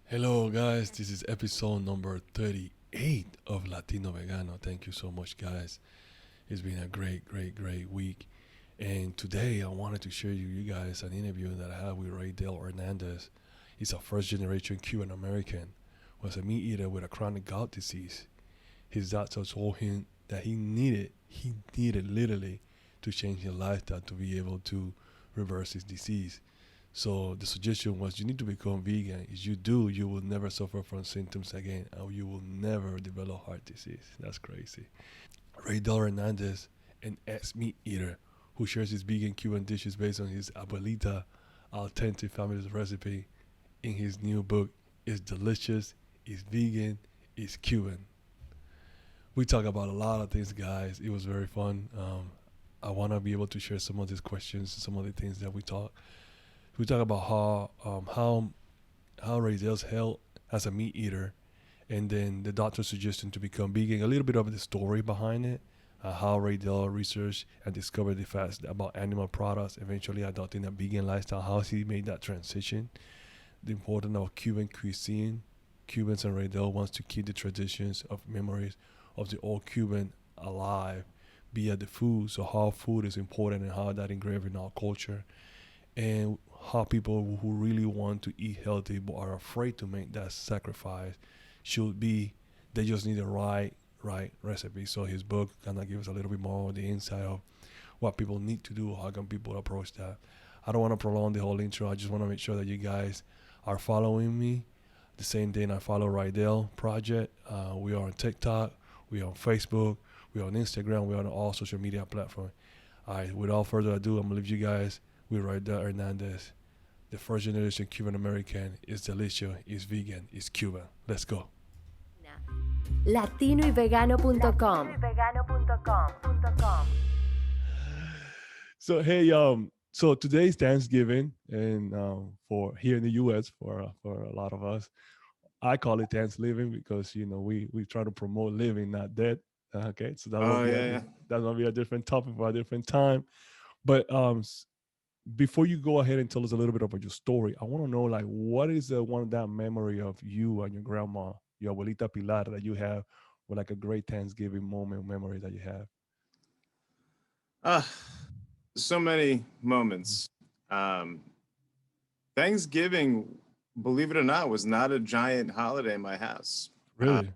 Hello, guys. This is episode number 38 of Latino Vegano. Thank you so much, guys. It's been a great week. And today I wanted to share you guys an interview that I had with Raydel Hernández. He's a first generation Cuban-American, was a meat eater with a chronic gout disease. His doctor told him that he needed literally to change his lifestyle to be able to reverse his disease. So the suggestion was you need to become vegan. If you do, you will never suffer from symptoms again, and you will never develop heart disease. That's crazy. Raydel Hernandez, an ex-meat eater who shares his vegan Cuban dishes based on his abuelita authentic family's recipe in his new book, is delicious, is vegan, is Cuban. We talk about a lot of things, guys. It was very fun. I want to be able to share some of these questions, some of the things that we talk. We talk about how Raydel's health as a meat eater, and then the doctor's suggestion to become vegan. A little bit of the story behind it, how Raydel researched and discovered the facts about animal products, eventually adopting a vegan lifestyle. How he made that transition. The importance of Cuban cuisine. Cubans and Raydel wants to keep the traditions of memories of the old Cuban alive via the food. So how food is important and how that engraved in our culture, and how people who really want to eat healthy but are afraid to make that sacrifice should be. They just need the right recipe. So his book kind of gives a little bit more of the insight of what people need to do, how can people approach that. I don't want to prolong the whole intro. I just want to make sure that you guys are following me the same thing I follow Raydel Project. We are on TikTok, we are on Facebook, we are on Instagram, we are on all social media platforms. All right, without further ado, I'm going to leave you guys with Raydel Hernandez. The first generation Cuban American is delicious, is vegan, is Cuban. Let's go. latinoyvegano.com. So hey, so today's Thanksgiving, and for here in the U.S. For a lot of us, I call it Thanksgiving because we try to promote living, not dead. Okay, so that will Oh be yeah, yeah. that will be a different topic for a different time. But before you go ahead and tell us a little bit about your story, I want to know like what is the one that memory of you and your grandma, your abuelita Pilar, that you have, with like a great Thanksgiving moment memory that you have. Ah, so many moments. Um, Thanksgiving, believe it or not, was not a giant holiday in my house. Uh, Really?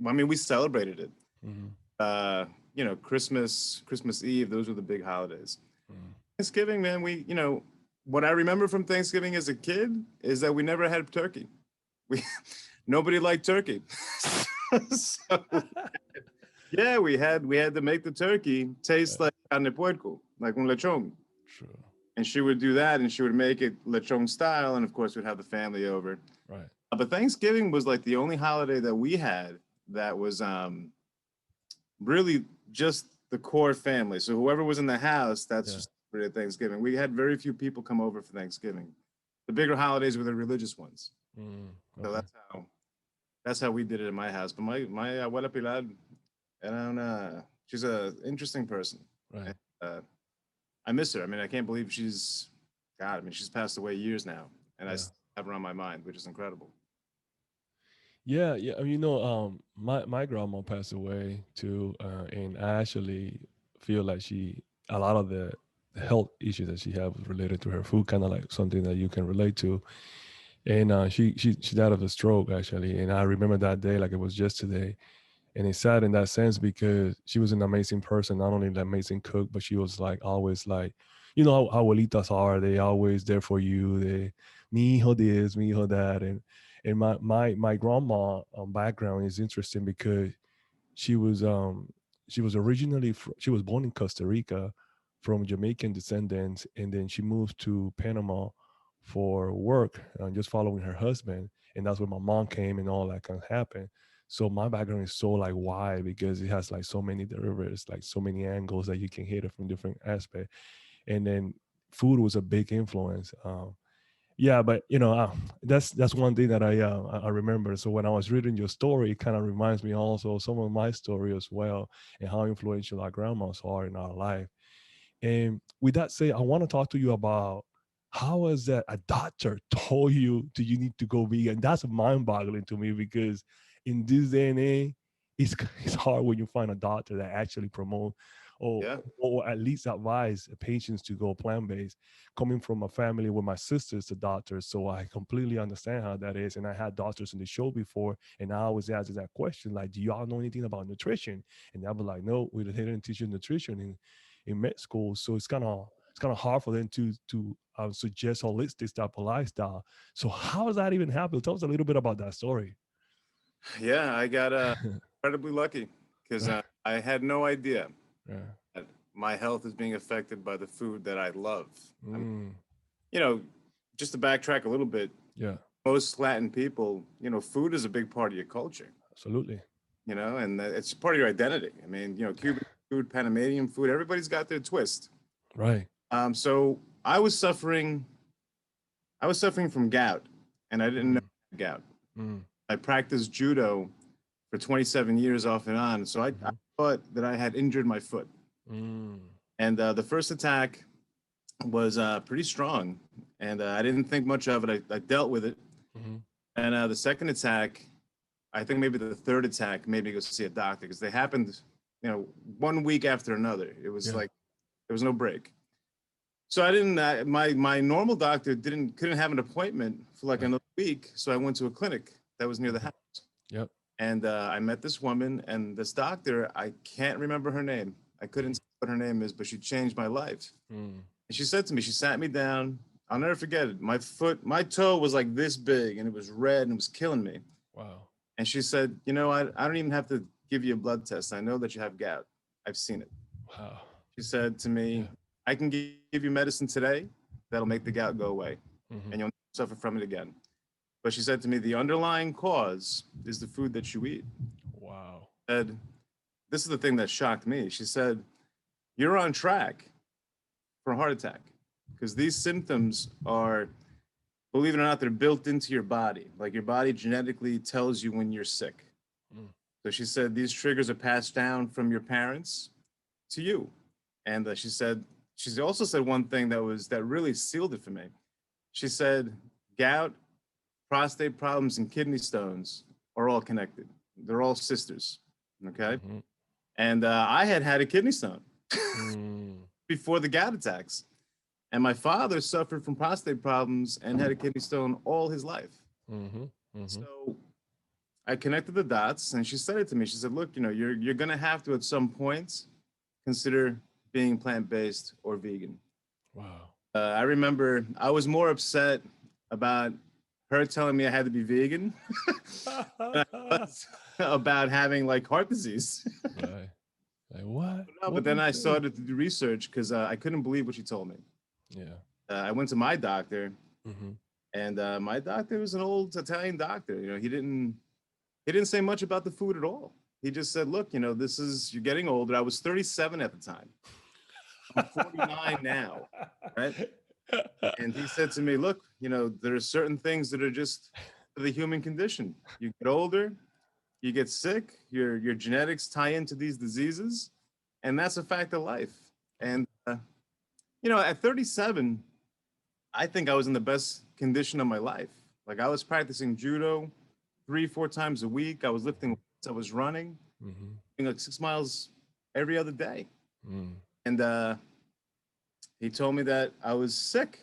I mean, we celebrated it. Mm-hmm. Uh, Christmas Eve, those were the big holidays. Thanksgiving, man, what I remember from Thanksgiving as a kid is that we never had turkey. We nobody liked turkey. So yeah, we had to make the turkey taste like carne puerco, like un lechon. True. And she would do that, and she would make it lechon style, and of course we'd have the family over. Right. But Thanksgiving was like the only holiday that we had that was really just the core family. So whoever was in the house, that's Yeah. just for Thanksgiving. We had very few people come over for Thanksgiving. The bigger holidays were the religious ones. Mm, So okay. that's how we did it in my house. But my abuela Pilar, and she's a interesting person. Right. And, I miss her. I mean, I can't believe God. I mean, she's passed away years now, and I Yeah. still have her on my mind, which is incredible. Yeah. Yeah. My grandma passed away too, and I actually feel like a lot of the health issues that she had was related to her food, kind of like something that you can relate to. And she died of a stroke actually, and I remember that day like it was yesterday. And it's sad in that sense because she was an amazing person, not only an amazing cook, but she was like always like, how abuelitas are. They always there for you. They mi hijo this, mi hijo that, and my grandma background is interesting because she was um she was she was born in Costa Rica from Jamaican descendants, and then she moved to Panama for work, just following her husband, and that's where my mom came and all that kind of happened. So my background is so like wide because it has like so many derivatives, like so many angles that you can hit it from different aspects. And then food was a big influence. Yeah, but that's one thing that I remember. So when I was reading your story, it kind of reminds me also of some of my story as well, and how influential our grandmas are in our life. And with that said, I want to talk to you about how is that a doctor told you do you need to go vegan? That's mind-boggling to me because in this day and age, it's hard when you find a doctor that actually promote or Yeah. or at least advise patients to go plant-based. Coming from a family where my sister's a doctor, so I completely understand how that is. And I had doctors in the show before, and I always ask that question, like, do y'all know anything about nutrition? And they'll be like, no, we didn't teach you nutrition in med school. So it's kind of hard for them to suggest holistic type of lifestyle. So how does that even happen? Tell us a little bit about that story. Yeah, I got incredibly lucky because Right. I had no idea Yeah. that my health is being affected by the food that I love. I mean, Mm, you know, just to backtrack a little bit, yeah, most Latin people, food is a big part of your culture, absolutely. and it's part of your identity. I mean, Cuban food, Panamanian food, everybody's got their twist. Right. So I was suffering from gout, and I didn't know Mm, I had gout. mm, I practiced judo for 27 years off and on, so I mhm, thought that I had injured my foot. mm, And the first attack was pretty strong, and I didn't think much of it. I dealt with it, mhm, and the second attack, I think maybe the third attack made me go see a doctor because they happened, 1 week after another. It was yeah. like there was no break. So I didn't. My normal doctor couldn't have an appointment for like Right. another week. So I went to a clinic that was near the Mhm, house, yep. and I met this woman and this doctor. I can't remember her name. I couldn't Mhm, say what her name is, but she changed my life. mm, And she said to me, she sat me down. I'll never forget it. My toe was like this big, and it was red, and it was killing me. wow. And she said, I don't even have to give you a blood test. I know that you have gout. I've seen it. Wow. She said to Yeah. me, I can give you medicine today that'll make the gout go away Hmm. and you'll never suffer from it again. But she said to me, the underlying cause is the food that you eat. Wow. And this is the thing that shocked me. She said, you're on track for a heart attack because these symptoms are, believe it or not, they're built into your body. Like your body genetically tells you when you're sick. Mm, So she said these triggers are passed down from your parents to you. And she also said one thing that really sealed it for me. She said gout, prostate problems, and kidney stones are all connected. They're all sisters. Okay. mhm, And I had a kidney stone mm, before the gout attacks. And my father suffered from prostate problems and had a kidney stone all his life. mhm, mhm. So I connected the dots and she said it to me. She said, look, you're gonna have to at some point consider being plant-based or vegan. Wow. I remember I was more upset about her telling me I had to be vegan than I was about having like heart disease. Right. Like what? No, What but are then you I saying? started to do research because I couldn't believe what she told me. Yeah. I went to my doctor, Hmm. and my doctor was an old Italian doctor. He didn't say much about the food at all. He just said, "Look, this is you're getting older." I was 37 at the time. I'm 49 now, right? And he said to me, "Look, there are certain things that are just the human condition. You get older, you get sick, your genetics tie into these diseases, and that's a fact of life." And at 37, I think I was in the best condition of my life. Like I was practicing judo 3, 4 times a week. I was lifting weights, I was running, Hmm. doing like 6 miles every other day. Mm, And he told me that I was sick.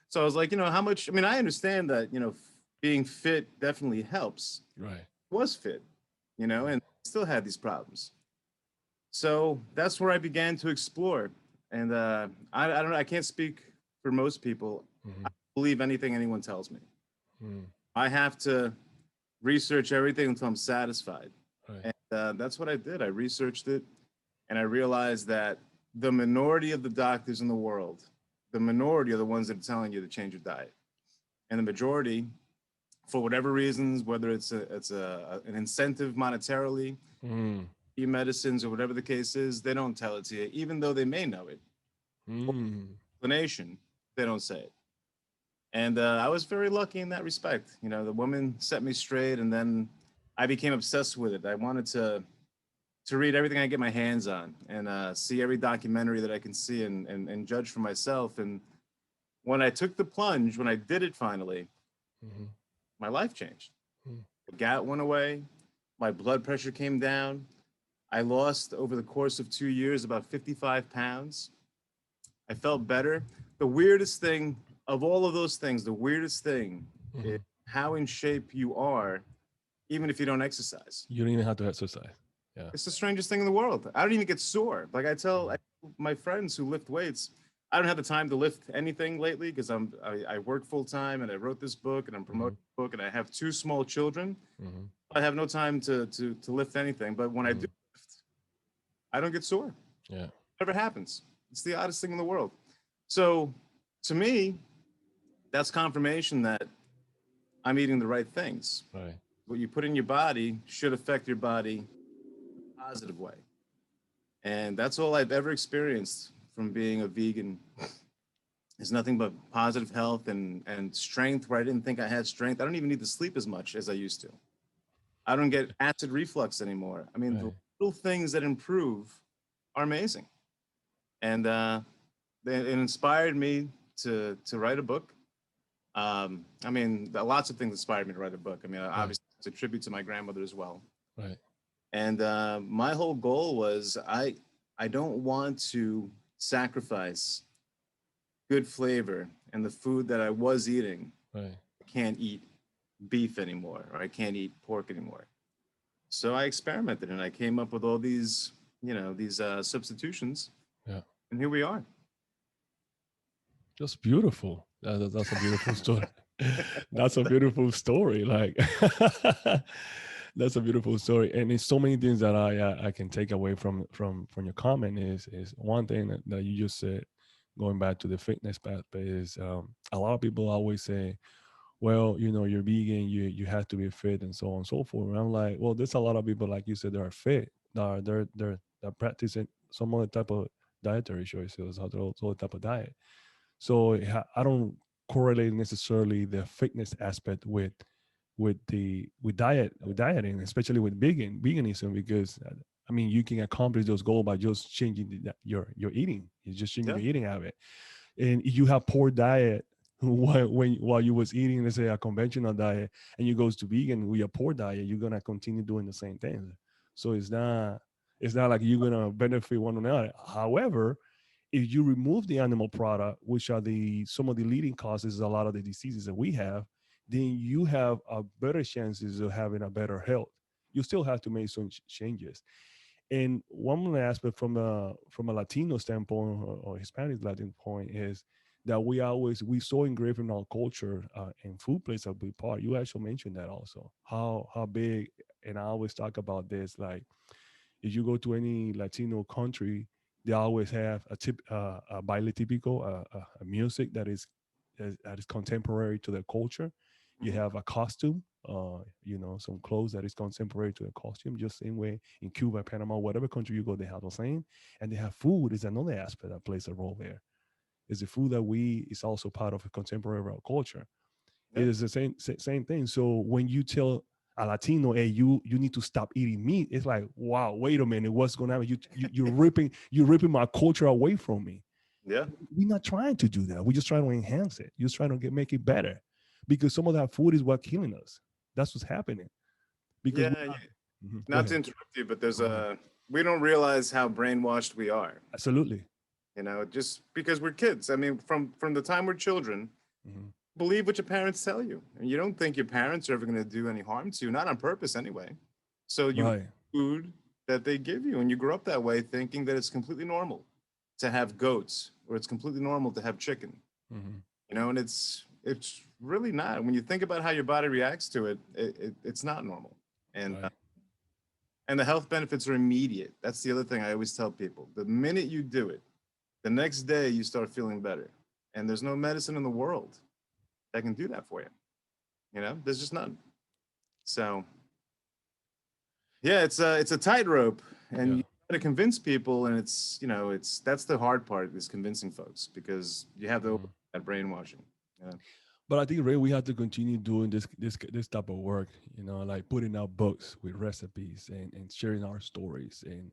So I was like, how much? I mean, I understand that, being fit definitely helps. right. I was fit, and still had these problems. So that's where I began to explore. And I don't know, I can't speak for most people. I Hmm. believe anything anyone tells me. Mm, I have to research everything until I'm satisfied. right. And that's what I did. I researched it and I realized that the minority of the doctors in the world, the minority are the ones that are telling you to change your diet. And the majority, for whatever reasons, whether an incentive monetarily, Mm, medicines or whatever the case is, they don't tell it to you, even though they may know it. mm, Explanation, they don't say it. And I was very lucky in that respect. The woman set me straight, and then I became obsessed with it. I wanted to read everything I get my hands on and see every documentary that I can see and judge for myself. And when I took the plunge, when I did it finally, Mm-hmm. my life changed. Mm. The gout went away. My blood pressure came down. I lost over the course of 2 years about 55 pounds. I felt better. The weirdest thing of all of those things, the weirdest thing is Mm-hmm. how in shape you are, even if you don't exercise. You don't even have to exercise. Yeah. It's the strangest thing in the world. I don't even get sore. Like I Mhm. tell my friends who lift weights, I don't have the time to lift anything lately because I work full time and I wrote this book and I'm Mhm. promoting the book and I have two small children. Mhm. I have no time to lift anything. But when I do Mhm. lift, I don't get sore. Yeah. Never happens. It's the oddest thing in the world. So to me, that's confirmation that I'm eating the right things. Right. What you put in your body should affect your body in a positive way. And that's all I've ever experienced from being a vegan is nothing but positive health and strength where I didn't think I had strength. I don't even need to sleep as much as I used to. I don't get acid reflux anymore. I mean, the Right. little things that improve are amazing. And it inspired me to write a book. I mean, lots of things inspired me to write a book. I mean, Right. obviously, it's a tribute to my grandmother as well. Right. And my whole goal was I don't want to sacrifice good flavor and the food that I was eating. Right. I can't eat beef anymore, or I can't eat pork anymore. So I experimented and I came up with all these, these substitutions, Yeah. and here we are. Just beautiful. That's a beautiful story. That's a beautiful story. Like that's a beautiful story, and there's so many things that I can take away from your comment. Is one thing that you just said, going back to the fitness path, is a lot of people always say, well, you're vegan, you have to be fit and so on and so forth. And I'm like, well, there's a lot of people, like you said, that are fit, they're practicing some other type of dietary choices, other type of diet. So I don't correlate necessarily the fitness aspect with dieting, especially with veganism, because I mean you can accomplish those goals by just changing your eating. It's just changing Yeah, your eating habit. And if you have poor diet while you was eating, let's say, a conventional diet, and you goes to vegan with a poor diet, you're gonna continue doing the same thing. So it's not like you're gonna benefit one another. However, if you remove the animal product, which are the some of the leading causes of a lot of the diseases that we have, then you have a better chances of having a better health. You still have to make some changes. And one more aspect from a Latino standpoint, or Hispanic Latin point, is that we so engraved in our culture, and food plays a big part. You actually mentioned that also, how big. And I always talk about this, like if you go to any Latino country, they always have a baile típico, a music that is contemporary to their culture. You mhm, have a costume, some clothes that is contemporary to the costume. Just same way in Cuba, Panama, whatever country you go, they have the same. And they have food is another aspect that plays a role there. Is the food that we is also part of a contemporary culture. It yeah, is the same thing. So when you tell a Latino, hey, you need to stop eating meat, it's like, wow, wait a minute, what's going on? You're ripping my culture away from me. yeah, We're not trying to do that. We're just trying to enhance it. Just trying to make it better, because some of that food is what killing us. That's what's happening. Because yeah. go Not to ahead. interrupt you, but there's Go ahead. a we don't realize how brainwashed we are. Absolutely. Just because we're kids. I mean, from the time we're children, Hmm. believe what your parents tell you, and you don't think your parents are ever going to do any harm to you, not on purpose anyway. So you eat Right. food that they give you, and you grow up that way, thinking that it's completely normal to have goats, or it's completely normal to have chicken. Hmm. And it's really not. When you think about how your body reacts to it, it's not normal. And Right. and the health benefits are immediate. That's the other thing I always tell people. The minute you do it, the next day you start feeling better. And there's no medicine in the world that can do that for you. There's just none. So yeah, it's a tightrope, and Yeah. you got to convince people, and it's that's the hard part is convincing folks because you have the Mhm. that brainwashing. Yeah, But I think, Ray, we have to continue doing this type of work. Like putting out books with recipes, and sharing our stories, and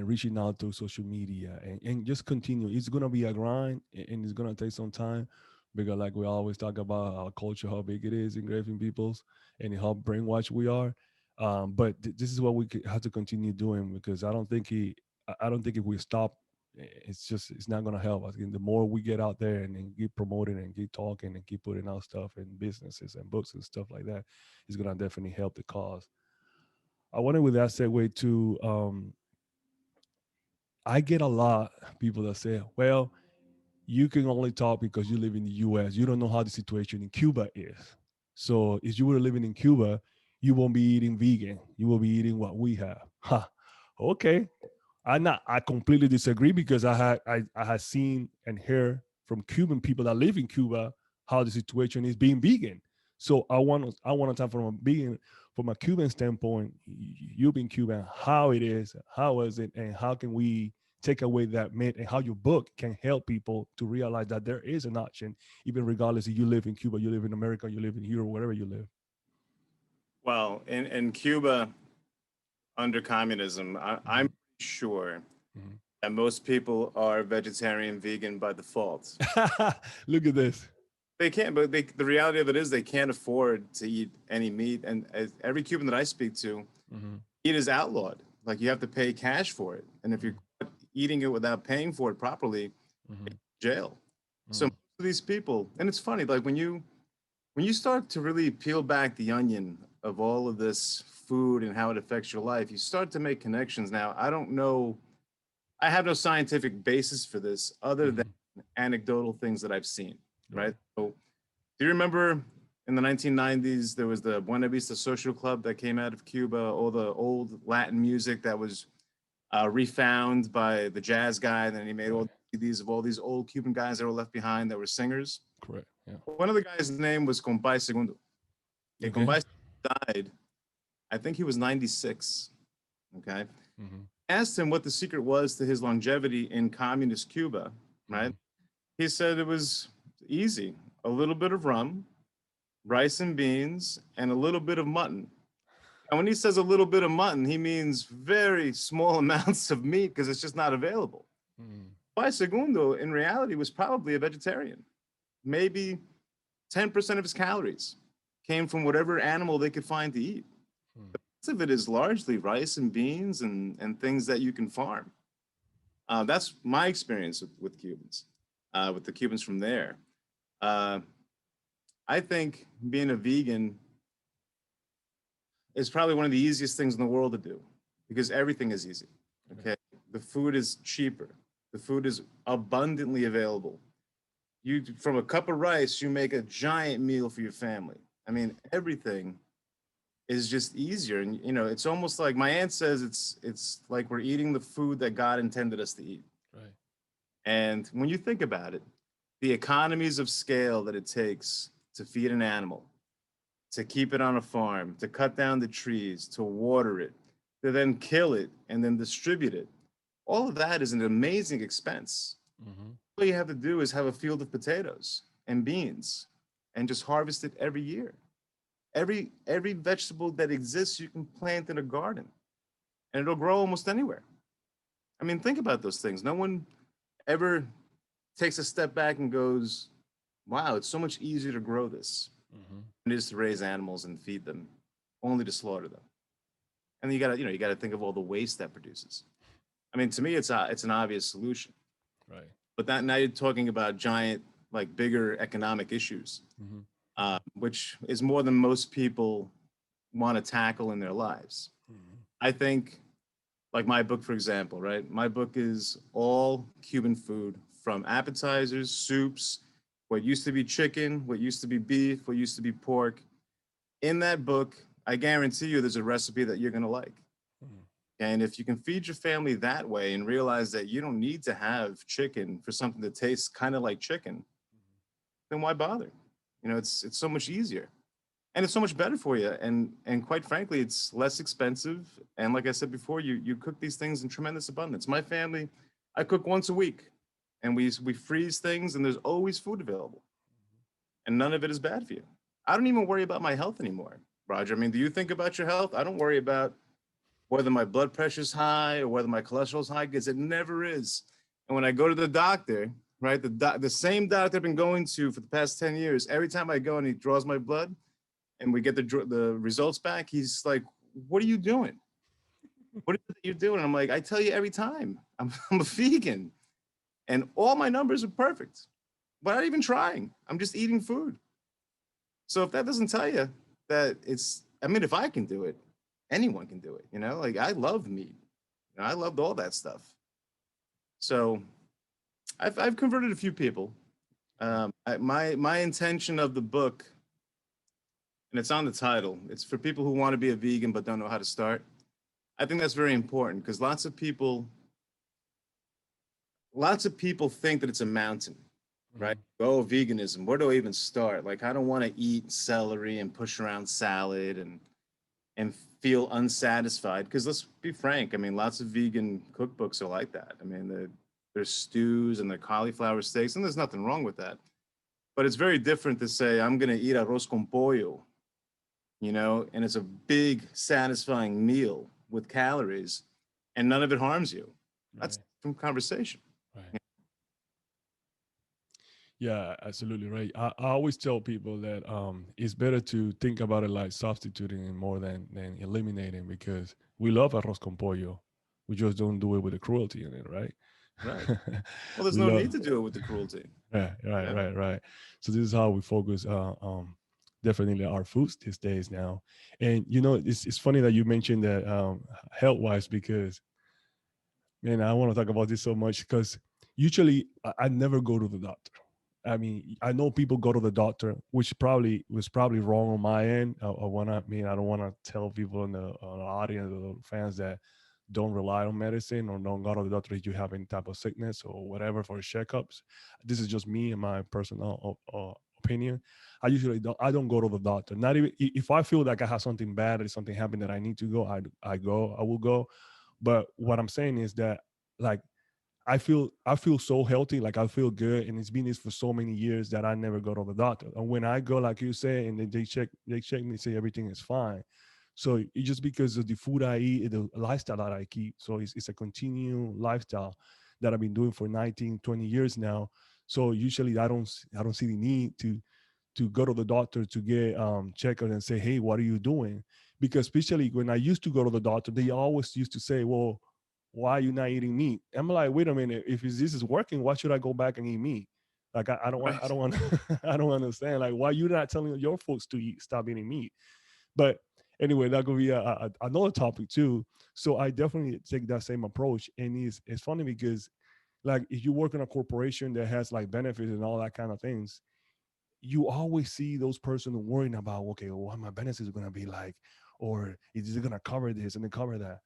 reaching out to social media, and just continue. It's gonna be a grind, and it's gonna take some time, because like we always talk about our culture, how big it is engraved in people's, and how brainwashed we are. But this is what we have to continue doing, because I don't think if we stop, it's not gonna help. I think the more we get out there and keep promoting and keep talking and keep putting out stuff in businesses and books and stuff like that, it's gonna definitely help the cause. I wanted with that segue to I get a lot of people that say, well, you can only talk because you live in the US. You don't know how the situation in Cuba is. So if you were living in Cuba, you won't be eating vegan. You will be eating what we have. Ha. Okay. I completely disagree, because I had seen and heard from Cuban people that live in Cuba how the situation is being vegan. So I want to talk from a Cuban standpoint. You being Cuban, how it is, how is it, and how can we take away that myth, and how your book can help people to realize that there is an option, even regardless if you live in Cuba, you live in America, you live in Europe, wherever you live. Well, in Cuba under communism, I'm Mhm. sure Mhm. that most people are vegetarian, vegan by default. Look at this. They can't, but the reality of it is they can't afford to eat any meat. And every Cuban that I speak to, Mhm. meat is outlawed. Like you have to pay cash for it. And if you're Mhm. eating it without paying for it properly, Mhm. jail. So most Mhm. of these people, and it's funny, like when you start to really peel back the onion of all of this food and how it affects your life, you start to make connections. Now, I don't know, I have no scientific basis for this other than Mhm. anecdotal things that I've seen, right? Right. So, do you remember in the 1990s there was the Buena Vista Social Club that came out of Cuba, all the old Latin music that was refound by the jazz guy, and then he made all Right. these of all these old Cuban guys that were left behind that were singers. Correct. Yeah. One of the guys' name was Compay Segundo. Okay, Okay. Compay died. I think he was 96. Okay. Mhm. Asked him what the secret was to his longevity in communist Cuba, right? Mhm. He said it was easy, a little bit of rum, rice and beans, and a little bit of mutton. And when he says a little bit of mutton, he means very small amounts of meat because it's just not available. Mhm. Pai Segundo, in reality, was probably a vegetarian. Maybe 10% of his calories came from whatever animal they could find to eat. Mhm. Most of it is largely rice and beans and things that you can farm. That's my experience with Cubans, with the Cubans from there. Uh, I think being a vegan is probably one of the easiest things in the world to do because everything is easy. Right. Okay. The food is cheaper, the food is abundantly available. You, from a cup of rice, you make a giant meal for your family. I mean, everything is just easier. And, you know, it's almost like my aunt says it's like we're eating the food that God intended us to eat. Right. And when you think about it, the economies of scale that it takes to feed an animal, to keep it on a farm, to cut down the trees, to water it, to then kill it and then distribute it. All of that is an amazing expense. Mhm. All you have to do is have a field of potatoes and beans and just harvest it every year. Every vegetable that exists you can plant in a garden and it'll grow almost anywhere. I mean, think about those things. No one ever takes a step back and goes, wow, it's so much easier to grow this Mhm. than it is to raise animals and feed them, only to slaughter them. And then you gotta, you know, you gotta think of all the waste that produces. I mean, to me, it's an obvious solution. Right. But that now you're talking about giant, like bigger economic issues, Mhm. which is more than most people want to tackle in their lives. Mhm. I think, like my book, for example, right? My book is all Cuban food from appetizers, soups, what used to be chicken, what used to be beef, what used to be pork. In that book, I guarantee you there's a recipe that you're going to like. Mhm. And if you can feed your family that way and realize that you don't need to have chicken for something that tastes kind of like chicken, then why bother? You know, it's so much easier and it's so much better for you. And quite frankly, it's less expensive. And like I said before, you cook these things in tremendous abundance. My family, I cook once a week, and we freeze things, and there's always food available, and none of it is bad for you. I don't even worry about my health anymore, Roger. I mean, do you think about your health? I don't worry about whether my blood pressure's high or whether my cholesterol's high because it never is. And when I go to the doctor, right? The same doctor I've been going to for the past 10 years. Every time I go and he draws my blood and we get the results back, he's like, "What are you doing? What is it that you're doing?" And I'm like, "I tell you every time, I'm a vegan, and all my numbers are perfect. But not even trying. I'm just eating food." So if that doesn't tell you that it's, I mean, if I can do it, anyone can do it. You know, like I love meat. You know, I loved all that stuff. So I've converted a few people. My intention of the book, and it's on the title. It's for people who want to be a vegan but don't know how to start. I think that's very important because lots of people think that it's a mountain, right? Oh, veganism. Where do I even start? Like, I don't want to eat celery and push around salad and feel unsatisfied. Because let's be frank. I mean, lots of vegan cookbooks are like that. I mean, there's stews and their cauliflower steaks, and there's nothing wrong with that. But it's very different to say I'm going to eat arroz con pollo, you know, and it's a big, satisfying meal with calories, and none of it harms you. That's Right. from conversation. Right. Yeah, absolutely right. I always tell people that it's better to think about it like substituting it more than eliminating because we love arroz con pollo. We just don't do it with the cruelty in it, right? Right. Well, there's We no love. need to do it with the cruelty. Right, right, Yeah. right, right. So this is how we focus definitely our foods these days now. And you know, it's funny that you mentioned that health wise because man, I want to talk about this so much because usually I never go to the doctor. I mean, I know people go to the doctor, which probably was probably wrong on my end. I want to, I mean, I don't want to tell people in the audience or the fans that don't rely on medicine or don't go to the doctor if you have any type of sickness or whatever for checkups. This is just me and my personal opinion. I don't go to the doctor. Not even if I feel like I have something bad or something happened that I need to go, I will go. But what I'm saying is that like I feel so healthy, like I feel good, and it's been this for so many years that I never go to the doctor. And when I go, like you say, and then they check me, say everything is fine. So it's just because of the food I eat, the lifestyle that I keep. So it's a continual lifestyle that I've been doing for 19, 20 years now. So usually I don't see the need to go to the doctor to get checked and say, hey, what are you doing? Because especially when I used to go to the doctor, they always used to say, well, why are you not eating meat? I'm like, wait a minute, if this is working, why should I go back and eat meat? Like I don't want, I Right. don't want, I don't understand. Like why you not telling your folks to stop eating meat? But anyway, that could be another topic too. So I definitely take that same approach, and it's funny because like if you work in a corporation that has like benefits and all that kind of things, you always see those persons worrying about, okay, well, what my benefits are gonna be like, or is it gonna cover this and then cover that?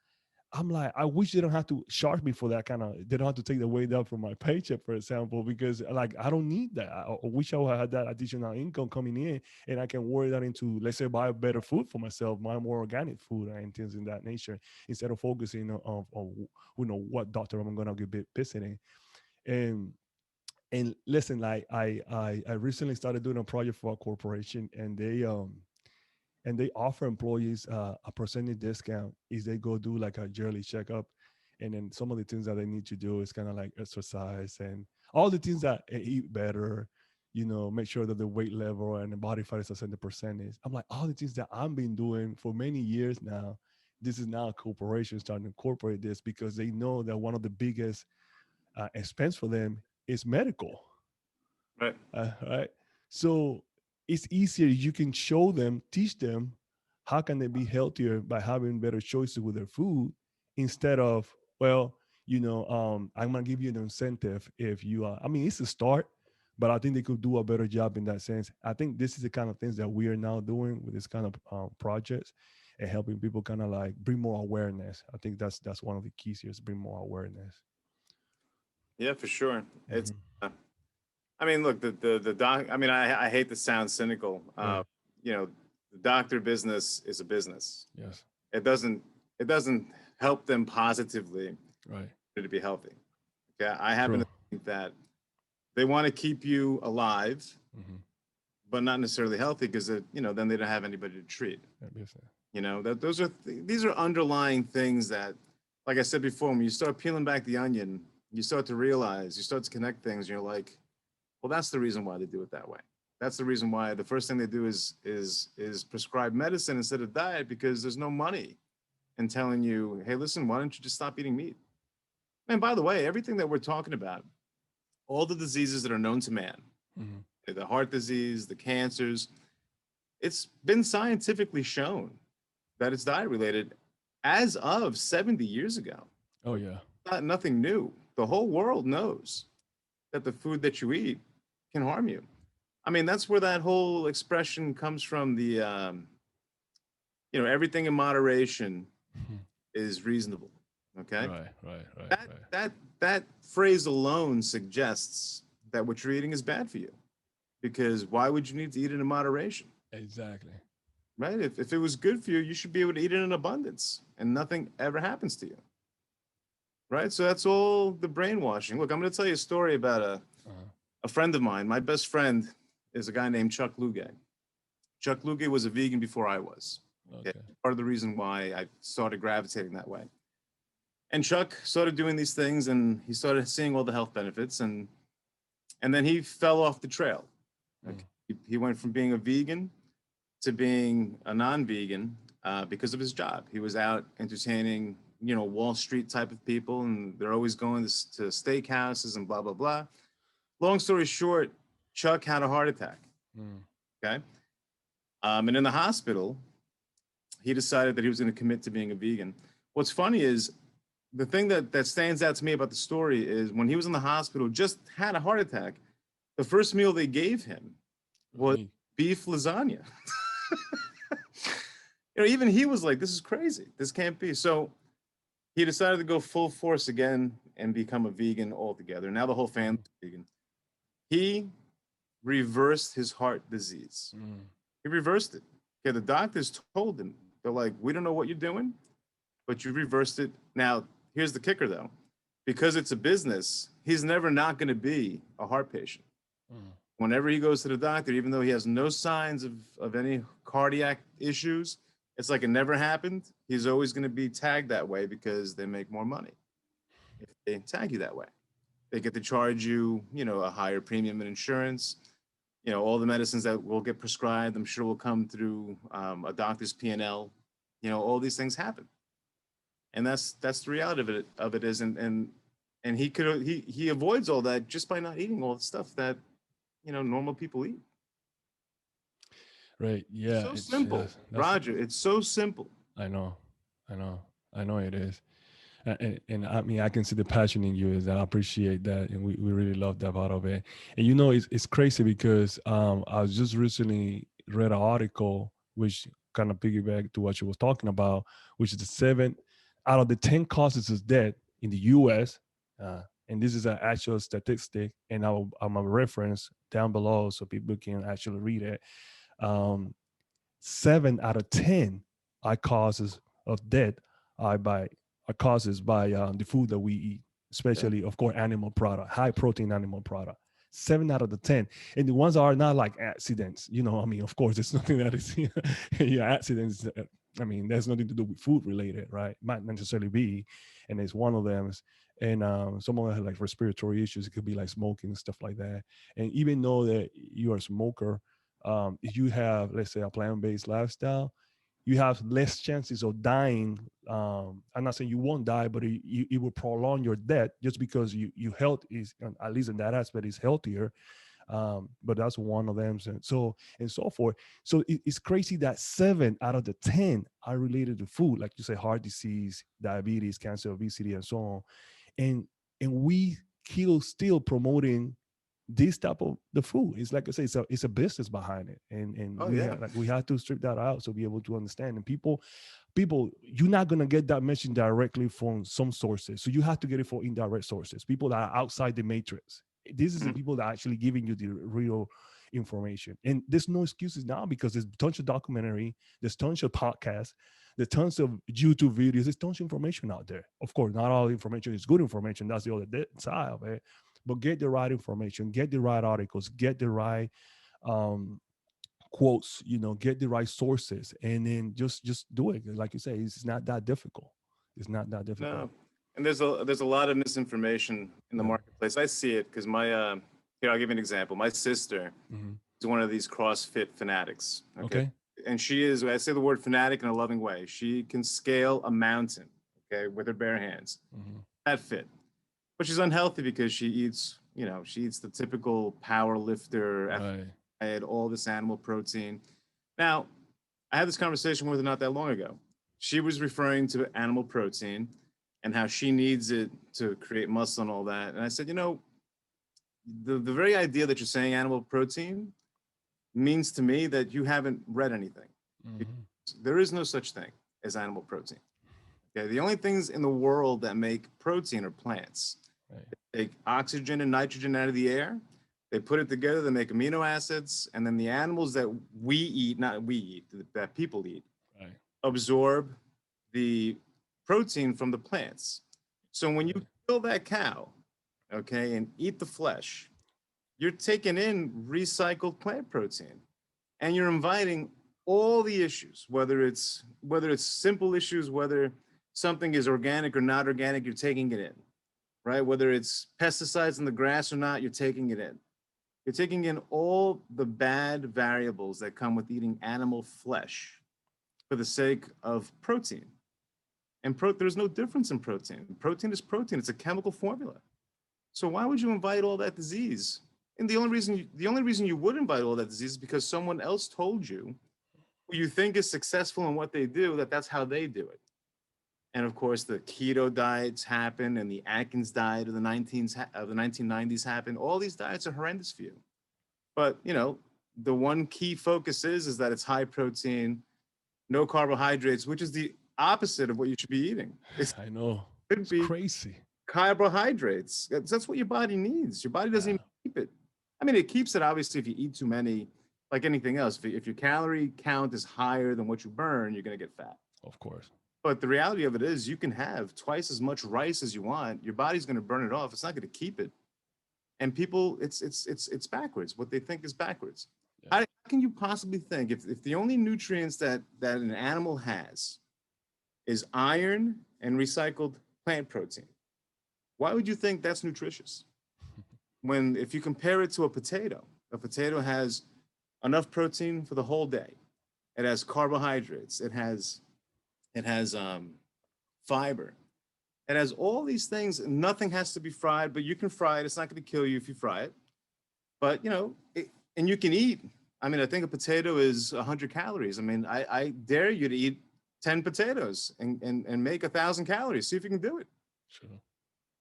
I'm like, I wish they don't have to charge me for that kind of. They don't have to take the weight out from my paycheck, for example, because like I don't need that. I wish I had that additional income coming in, and I can worry that into, let's say, buy better food for myself, buy more organic food and things in that nature, instead of focusing on what doctor I'm gonna be visiting. And listen, like I recently started doing a project for a corporation, and they offer employees a percentage discount if they go do like a yearly checkup. And then some of the things that they need to do is kind of like exercise and all the things that eat better, make sure that the weight level and the body fat is a certain percentage. I'm like, all the things that I've been doing for many years now, this is now a corporation starting to incorporate this because they know that one of the biggest expense for them is medical. Right. Right. So it's easier. You can show them, teach them how can they be healthier by having better choices with their food instead of, well, I'm gonna give you an incentive if you are. I mean, it's a start, but I think they could do a better job in that sense. I think this is the kind of things that we are now doing with this kind of projects and helping people kind of like bring more awareness. I think that's one of the keys here is bring more awareness. Yeah, for sure. It's. Hmm. I mean, look, the doc. I mean, I hate to sound cynical. Right. You know, the doctor business is a business. Yes. It doesn't. It doesn't help them positively Right. to be healthy. Okay, I happen True. to think that they want to keep you alive, Hmm. but not necessarily healthy because then they don't have anybody to treat. That makes sense. You know that these are underlying things that, like I said before, when you start peeling back the onion, you start to realize, you start to connect things. You're like, well, that's the reason why they do it that way. That's the reason why the first thing they do is prescribe medicine instead of diet, because there's no money in telling you, hey, listen, why don't you just stop eating meat? And by the way, everything that we're talking about, all the diseases that are known to man, Mm-hmm. the heart disease, the cancers, it's been scientifically shown that it's diet related as of 70 years ago. Oh yeah. Not nothing new. The whole world knows that the food that you eat can harm you. I mean, that's where that whole expression comes from. Everything in moderation Mhm. is reasonable. Okay, Right, right, right, that right. that that phrase alone suggests that what you're eating is bad for you. Because why would you need to eat it in moderation? Exactly. Right? If it was good for you, you should be able to eat it in abundance and nothing ever happens to you. Right? So that's all the brainwashing. Look, I'm going to tell you a story about Uh-huh. a friend of mine. My best friend is a guy named Chuck Luge. Chuck Luge was a vegan before I was. Okay. Okay. Part of the reason why I started gravitating that way. And Chuck started doing these things and he started seeing all the health benefits, and then he fell off the trail. Mm. Okay. He went from being a vegan to being a non-vegan because of his job. He was out entertaining, Wall Street type of people, and they're always going to steakhouses and blah blah blah. Long story short, Chuck had a heart attack. Mm. Okay, and in the hospital, he decided that he was going to commit to being a vegan. What's funny is the thing that stands out to me about the story is when he was in the hospital, just had a heart attack. The first meal they gave him With was me. beef lasagna. Even he was like, "This is crazy. This can't be." So he decided to go full force again and become a vegan altogether. Now the whole family's vegan. He reversed his heart disease. Mm. He reversed it. Okay, the doctors told him, they're like, "We don't know what you're doing, but you reversed it." Now, here's the kicker though. Because it's a business, he's never not going to be a heart patient. Mm. Whenever he goes to the doctor, even though he has no signs of any cardiac issues, it's like it never happened. He's always going to be tagged that way because they make more money if they tag you that way. They get to charge you, a higher premium in insurance. All the medicines that will get prescribed, I'm sure will come through a doctor's P&L. All these things happen, and that's the reality of it is, and he avoids all that just by not eating all the stuff that normal people eat. Right. It's Yeah. so It's simple, yes. That's. Roger. It's so simple. I know. I know. I know it is. And I mean, I can see the passion in you. Is that I appreciate that, and we really love that part of it. And it's crazy because I was just recently read an article which kind of piggyback to what you was talking about, which is the 7 out of the 10 causes of death in the U.S. And this is an actual statistic, and I'm a reference down below so people can actually read it. Um, 7 out of 10 are causes of death are by are causes by the food that we eat, Yeah. especially of course animal product, high protein animal product. 7 out of the 10, and the ones that are not like accidents. I mean, of course, it's nothing that is yeah, accidents. I mean, there's nothing to do with food related, right? Might not necessarily be, and it's one of them. And some of them have like respiratory issues. It could be like smoking and stuff like that. And even though that you're a smoker, if you have, let's say, a plant-based lifestyle, you have less chances of dying. I'm not saying you won't die, but it will prolong your death just because your health is, at least in that aspect, is healthier. But that's one of them. And so forth. So it's crazy that 7 out of the 10 are related to food, like you say, heart disease, diabetes, cancer, obesity, and so on. And we kill still promoting this type of the food. It's like I say, it's a business behind it, and Oh we yeah. have like we have to strip that out so be able to understand. And people, you're not gonna get that message directly from some sources, so you have to get it from indirect sources, people that are outside the matrix. This is the Mhm. people that are actually giving you the real information, and there's no excuses now because there's tons of documentary, there's tons of podcasts, there's tons of YouTube videos, there's tons of information out there. Of course, not all information is good information. That's the other side of it. But get the right information, get the right articles, get the right um, quotes, get the right sources, and then just do it. Like you say, it's not that difficult. It's not that No. difficult. And there's a lot of misinformation in the marketplace. I see it because my here, I'll give you an example. My sister is one of these CrossFit fanatics. Okay. And she is, I say the word fanatic in a loving way. She can scale a mountain, okay, with her bare hands. That fit. But she's unhealthy because she eats, she eats the typical power lifter, diet, all this animal protein. Now, I had this conversation with her not that long ago. She was referring to animal protein and how she needs it to create muscle and all that. And I said, the very idea that you're saying animal protein means to me that you haven't read anything. There is no such thing as animal protein. Okay, the only things in the world that make protein are plants. They take oxygen and nitrogen out of the air. They put it together, they make amino acids, and then the animals that we eat, not we eat, that people eat, absorb the protein from the plants. So when you kill that cow, okay, and eat the flesh, you're taking in recycled plant protein, and you're inviting all the issues, whether it's simple issues, whether something is organic or not organic, you're taking it in, right? Whether it's pesticides in the grass or not, you're taking it in. You're taking in all the bad variables that come with eating animal flesh for the sake of protein. And there's no difference in protein. Protein is protein. It's a chemical formula. So why would you invite all that disease? And the only reason you would invite all that disease is because someone else told you, who you think is successful in what they do, that's how they do it. And of course, the keto diets happen, and the Atkins diet of the 1990s happened. All these diets are horrendous for you. But the one key focus is that it's high protein, no carbohydrates, which is the opposite of what you should be eating. I know. It's crazy. Carbohydrates. That's what your body needs. Your body doesn't even keep it. I mean, it keeps it obviously if you eat too many, like anything else. If your calorie count is higher than what you burn, you're going to get fat. Of course. But the reality of it is you can have twice as much rice as you want. Your body's going to burn it off. It's not going to keep it. And people, it's backwards. What they think is backwards. How can you possibly think if the only nutrients that an animal has is iron and recycled plant protein, why would you think that's nutritious? When if you compare it to a potato has enough protein for the whole day. It has carbohydrates. It has fiber. It has all these things. Nothing has to be fried, but you can fry it. It's not going to kill you if you fry it. But and you can eat. I mean, I think a potato is 100 calories. I mean, I dare you to eat 10 potatoes and make 1,000 calories. See if you can do it. Sure.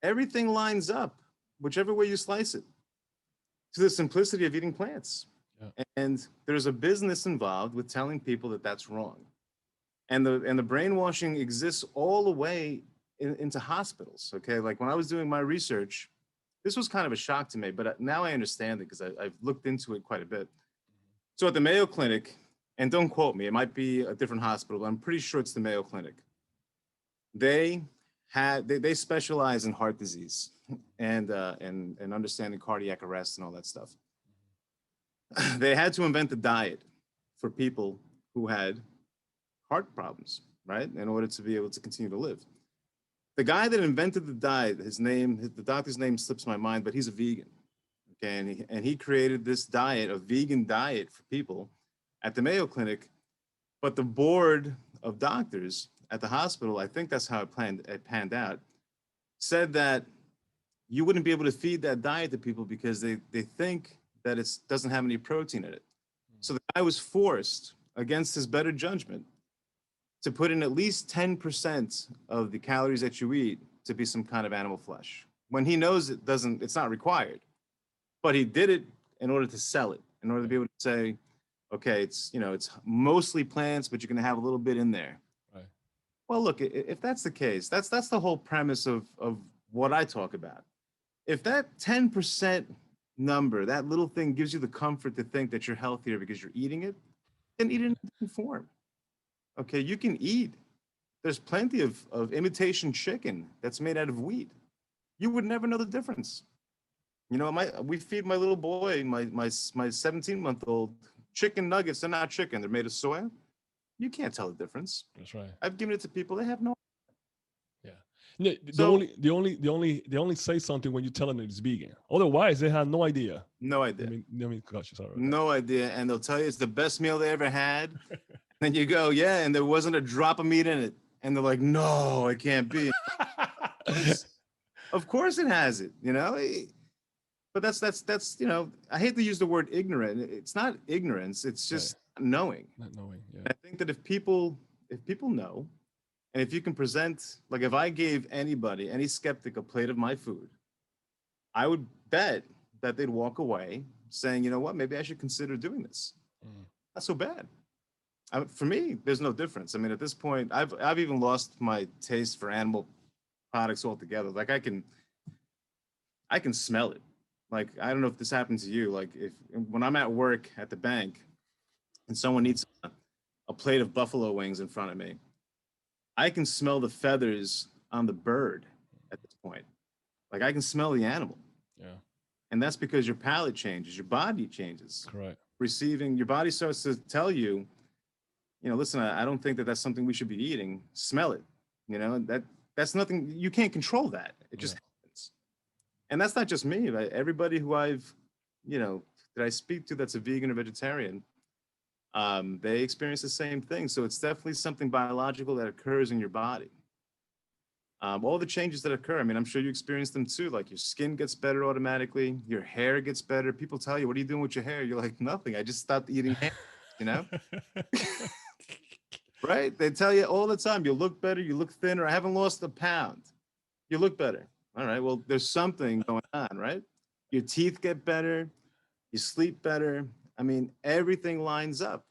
Everything lines up, whichever way you slice it, to the simplicity of eating plants. Yeah. And there's a business involved with telling people that that's wrong. And the brainwashing exists all the way into hospitals. Okay, like when I was doing my research, this was kind of a shock to me, but now I understand it because I've looked into it quite a bit. So at the Mayo Clinic, and don't quote me, it might be a different hospital, but I'm pretty sure it's the Mayo Clinic. They specialize in heart disease and understanding cardiac arrest and all that stuff. They had to invent a diet for people who had heart problems, right? In order to be able to continue to live. The guy that invented the diet, the doctor's name slips my mind, but he's a vegan. Okay, and he created this diet, a vegan diet for people at the Mayo Clinic. But the board of doctors at the hospital, I think that's how it panned out, said that you wouldn't be able to feed that diet to people because they think that it doesn't have any protein in it. So the guy was forced, against his better judgment, to put in at least 10% of the calories that you eat to be some kind of animal flesh, when he knows it's not required. But he did it in order to sell it, in order to be able to say, okay, it's mostly plants, but you're going to have a little bit in there. Right. Well, look, if that's the case, that's the whole premise of what I talk about. If that 10% number, that little thing gives you the comfort to think that you're healthier because you're eating it, then eat it in a different form. Okay, you can eat. There's plenty of imitation chicken that's made out of wheat. You would never know the difference. We feed my little boy, my 17-month-old, chicken nuggets. They're not chicken. They're made of soy. You can't tell the difference. That's right. I've given it to people. They have no. Yeah. So They only say something when you tell them it's vegan. Otherwise, they have no idea. no idea, Let me cut you. Sorry about no idea, and they'll tell you it's the best meal they ever had. And you go, yeah, and there wasn't a drop of meat in it. And they're like, no, it can't be. that. Of course it has it, you know? But that's, you know, I hate to use the word ignorant. It's not ignorance, it's Right. just knowing. Not knowing. Yeah. I think that if people know, and if you can present, like if I gave anybody, any skeptic, a plate of my food, I would bet that they'd walk away saying, you know what, maybe I should consider doing this. Mm. Not so bad. For me, there's no difference. I mean, at this point, I've even lost my taste for animal products altogether. Like I can smell it. Like I don't know if this happens to you. Like if when I'm at work at the bank and someone eats a plate of buffalo wings in front of me, I can smell the feathers on the bird at this point. Like I can smell the animal. Yeah. And that's because your palate changes, your body changes. Correct. Receiving, your body starts to tell you, you know, listen, I don't think that that's something we should be eating. Smell it. You know, that's nothing, you can't control that. It just Yeah. happens. And that's not just me. Right? Everybody who I've, you know, that I speak to that's a vegan or vegetarian, they experience the same thing. So it's definitely something biological that occurs in your body. All the changes that occur, I mean, I'm sure you experience them too. Like your skin gets better automatically, your hair gets better. People tell you, what are you doing with your hair? You're like, nothing. I just stopped eating ham, you know? Right? They tell you all the time, you look better, you look thinner. I haven't lost a pound. You look better. All right. Well, there's something going on, right? Your teeth get better, you sleep better. I mean, everything lines up.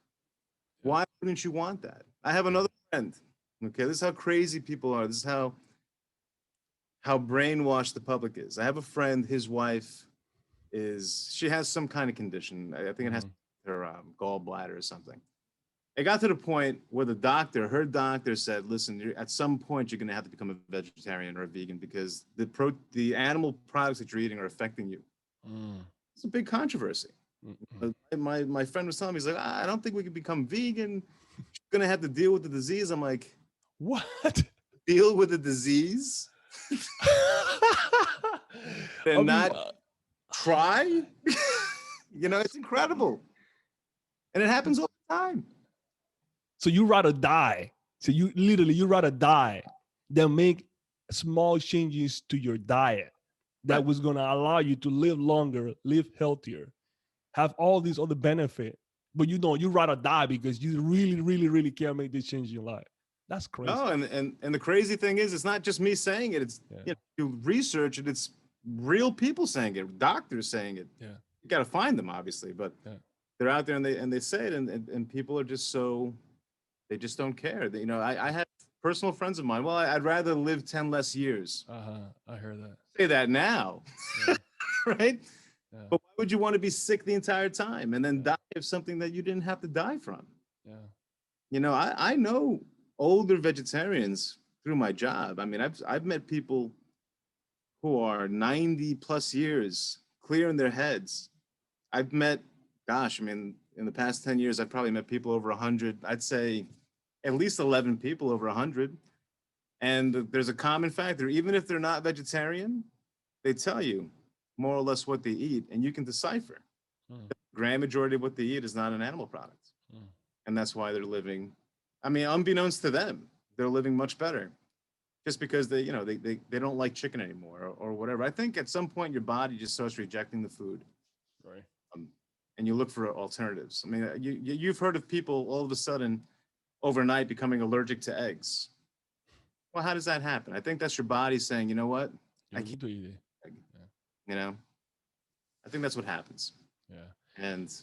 Yeah. Why wouldn't you want that? I have another friend. Okay, this is how crazy people are. This is how brainwashed the public is. I have a friend, his wife she has some kind of condition. I think it has Mhm. her gallbladder or something. It got to the point where her doctor said, listen, at some point you're going to have to become a vegetarian or a vegan because the animal products that you're eating are affecting you. Mm. It's a big controversy. Mm-mm. My friend was telling me, he's like, I don't think we can become vegan. You're going to have to deal with the disease. I'm like, What? deal with the disease I and mean, not try? You know, it's incredible. And it happens all the time. so you rather die. So you rather die than make small changes to your diet that Right. was going to allow you to live longer, live healthier, have all these other benefit. But you rather die because you really, really, really can't make this change in your life. That's No, crazy. and the crazy thing is, it's not just me saying it. It's Yeah. you research it. It's real people saying it, doctors saying it. Yeah. You got to find them, obviously, but Yeah. they're out there and they say it, and people are just they just don't care. You know, I have personal friends of mine. Well, I'd rather live 10 less years. I heard that. Say that now, Yeah. right? Yeah. But why would you want to be sick the entire time and then Yeah. die of something that you didn't have to die from? Yeah. You know, I know older vegetarians through my job. I mean, I've met people who are 90 plus years clear in their heads. I've met, gosh, I mean, in the past 10 years, I've probably met people over 100. I'd say at least 11 people over 100. And there's a common factor. Even if they're not vegetarian, they tell you more or less what they eat, and you can decipher. Mm. The grand majority of what they eat is not an animal product. Mm. And that's why they're living, I mean, unbeknownst to them, they're living much better just because they don't like chicken anymore or whatever. I think at some point your body just starts rejecting the food, Right. um, and you look for alternatives. I mean, you've heard of people all of a sudden overnight becoming allergic to eggs. Well, how does that happen? I think that's your body saying, you know what, You I don't can't need to eat it. eat egg. Yeah. You know, I think that's what happens. Yeah. And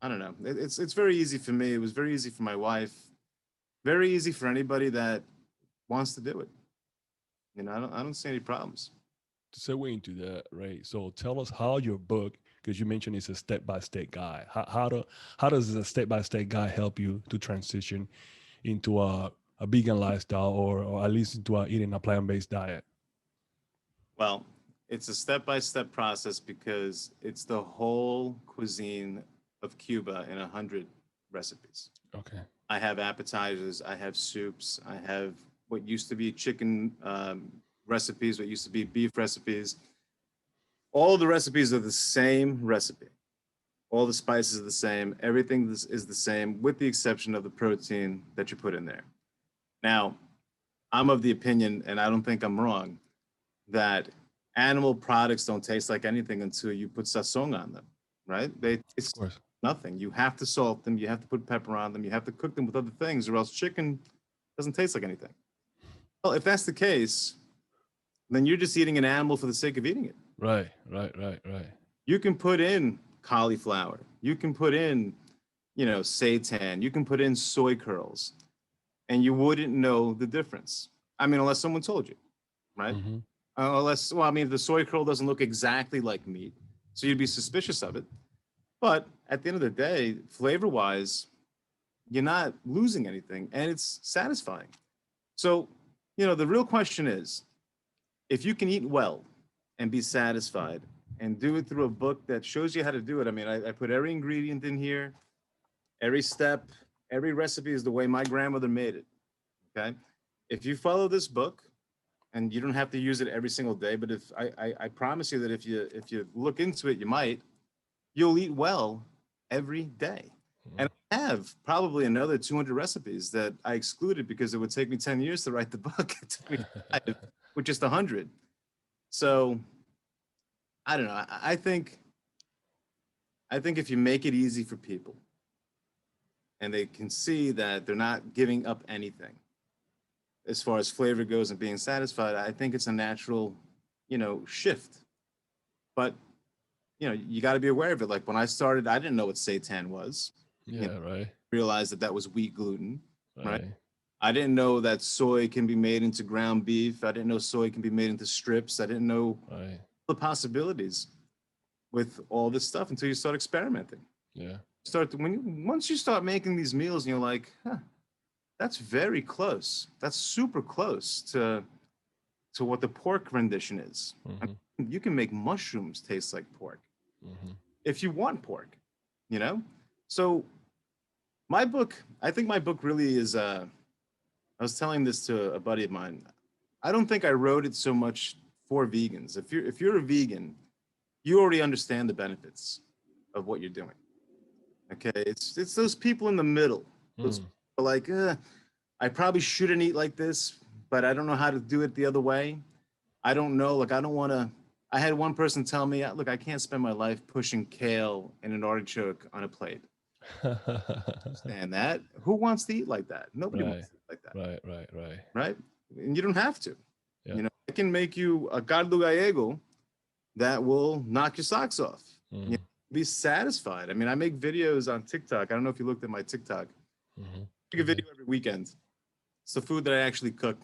I don't know. It's very easy for me. It was very easy for my wife. Very easy for anybody that wants to do it. You know, I don't see any problems. To segue into that, right? So tell us how your book, because you mentioned it's a step-by-step guide. How does a step-by-step guide help you to transition into a vegan lifestyle or at least into eating a plant-based diet? Well, it's a step-by-step process because it's the whole cuisine of Cuba in 100 recipes. Okay. I have appetizers, I have soups, I have what used to be chicken recipes, what used to be beef recipes. All the recipes are the same recipe. All the spices are the same. Everything is the same, with the exception of the protein that you put in there. Now, I'm of the opinion, and I don't think I'm wrong, that animal products don't taste like anything until you put sazon on them, right? They Of taste course. nothing. You have to salt them. You have to put pepper on them. You have to cook them with other things, or else chicken doesn't taste like anything. Well, if that's the case, then you're just eating an animal for the sake of eating it. Right, right, right, right. You can put in cauliflower. You can put in, seitan. You can put in soy curls, and you wouldn't know the difference. I mean, unless someone told you, right? Mm-hmm. Well, I mean, the soy curl doesn't look exactly like meat, so you'd be suspicious of it. But at the end of the day, flavor-wise, you're not losing anything, and it's satisfying. So, the real question is, if you can eat well and be satisfied and do it through a book that shows you how to do it. I mean, I put every ingredient in here, every step, every recipe is the way my grandmother made it. Okay. If you follow this book, and you don't have to use it every single day, but if I promise you that if you look into it, you'll eat well every day. And I have probably another 200 recipes that I excluded because it would take me 10 years to write the book. It took me 5 with just 100. So I don't know. I think if you make it easy for people and they can see that they're not giving up anything as far as flavor goes and being satisfied, I think it's a natural, shift. But, you got to be aware of it. Like when I started, I didn't know what seitan was. Yeah, right, Realized that was wheat gluten, right? right, I didn't know that soy can be made into ground beef. I didn't know soy can be made into strips. I didn't know right. the possibilities with all this stuff until you start experimenting. Yeah, Once you start making these meals and you're like, huh, that's very close. That's super close to what the pork rendition is. I mm-hmm. mean, you can make mushrooms taste like pork Mm-hmm. if you want pork, you know? So my book, I think my book really is I was telling this to a buddy of mine. I don't think I wrote it so much for vegans. If you're a vegan, you already understand the benefits of what you're doing. Okay, it's those people in the middle. Those Mm. people like, I probably shouldn't eat like this, but I don't know how to do it the other way. I don't know. Like, I don't want to. I had one person tell me, look, I can't spend my life pushing kale and an artichoke on a plate. Understand that? Who wants to eat like that? Nobody Right, wants to eat like that, right, right, right. right? And you don't have to. Yeah. I can make you a caldo gallego that will knock your socks off. Mm-hmm. Be satisfied. I mean, I make videos on TikTok. I don't know if you looked at my TikTok. Mm-hmm. I make a video every weekend. It's the food that I actually cook.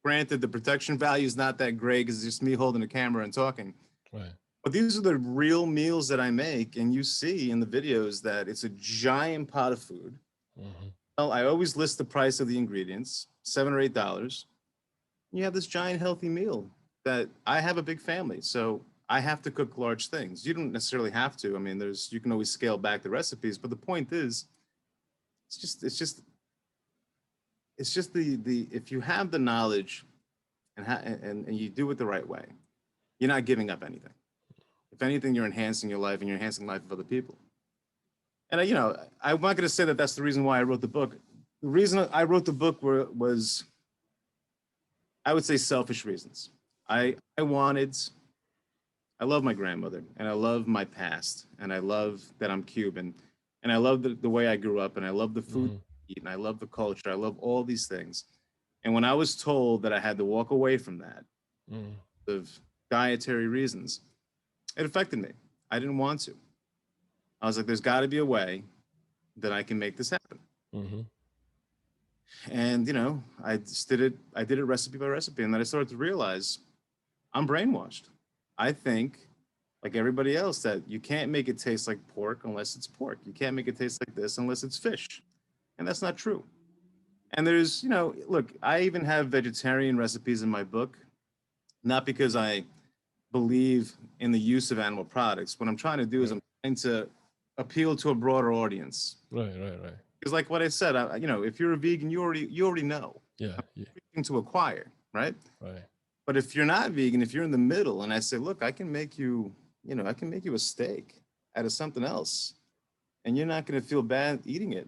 Granted, the protection value is not that great because it's just me holding a camera and talking. Right. But these are the real meals that I make, and you see in the videos that it's a giant pot of food. Mm-hmm. Well, I always list the price of the ingredients, $7 or $8. You have this giant healthy meal that I have a big family, so I have to cook large things. You don't necessarily have to. I mean, you can always scale back the recipes, but the point is, it's just the if you have the knowledge and you do it the right way, you're not giving up anything. If anything, you're enhancing your life and you're enhancing the life of other people. And I'm not going to say that that's the reason why I wrote the book. The reason I wrote the book was, I would say, selfish reasons. I love my grandmother, and I love my past, and I love that I'm Cuban, and I love the way I grew up, and I love the food Mm-hmm. I eat, and I love the culture. I love all these things. And when I was told that I had to walk away from that Mm-hmm. of dietary reasons, it affected me. I didn't want to. I was like, there's got to be a way that I can make this happen. Mm-hmm. And I just did it. I did it recipe by recipe, and then I started to realize I'm brainwashed. I think, like everybody else, that you can't make it taste like pork unless it's pork. You can't make it taste like this unless it's fish, and that's not true. And there's, look, I even have vegetarian recipes in my book, not because I believe in the use of animal products. What I'm trying to do is Right. I'm trying to appeal to a broader audience. Right. Right. Right. Because, like what I said, if you're a vegan, you already know. Yeah. Yeah. Everything to acquire, right? Right. But if you're not vegan, if you're in the middle, and I say, look, I can make you, I can make you a steak out of something else, and you're not going to feel bad eating it.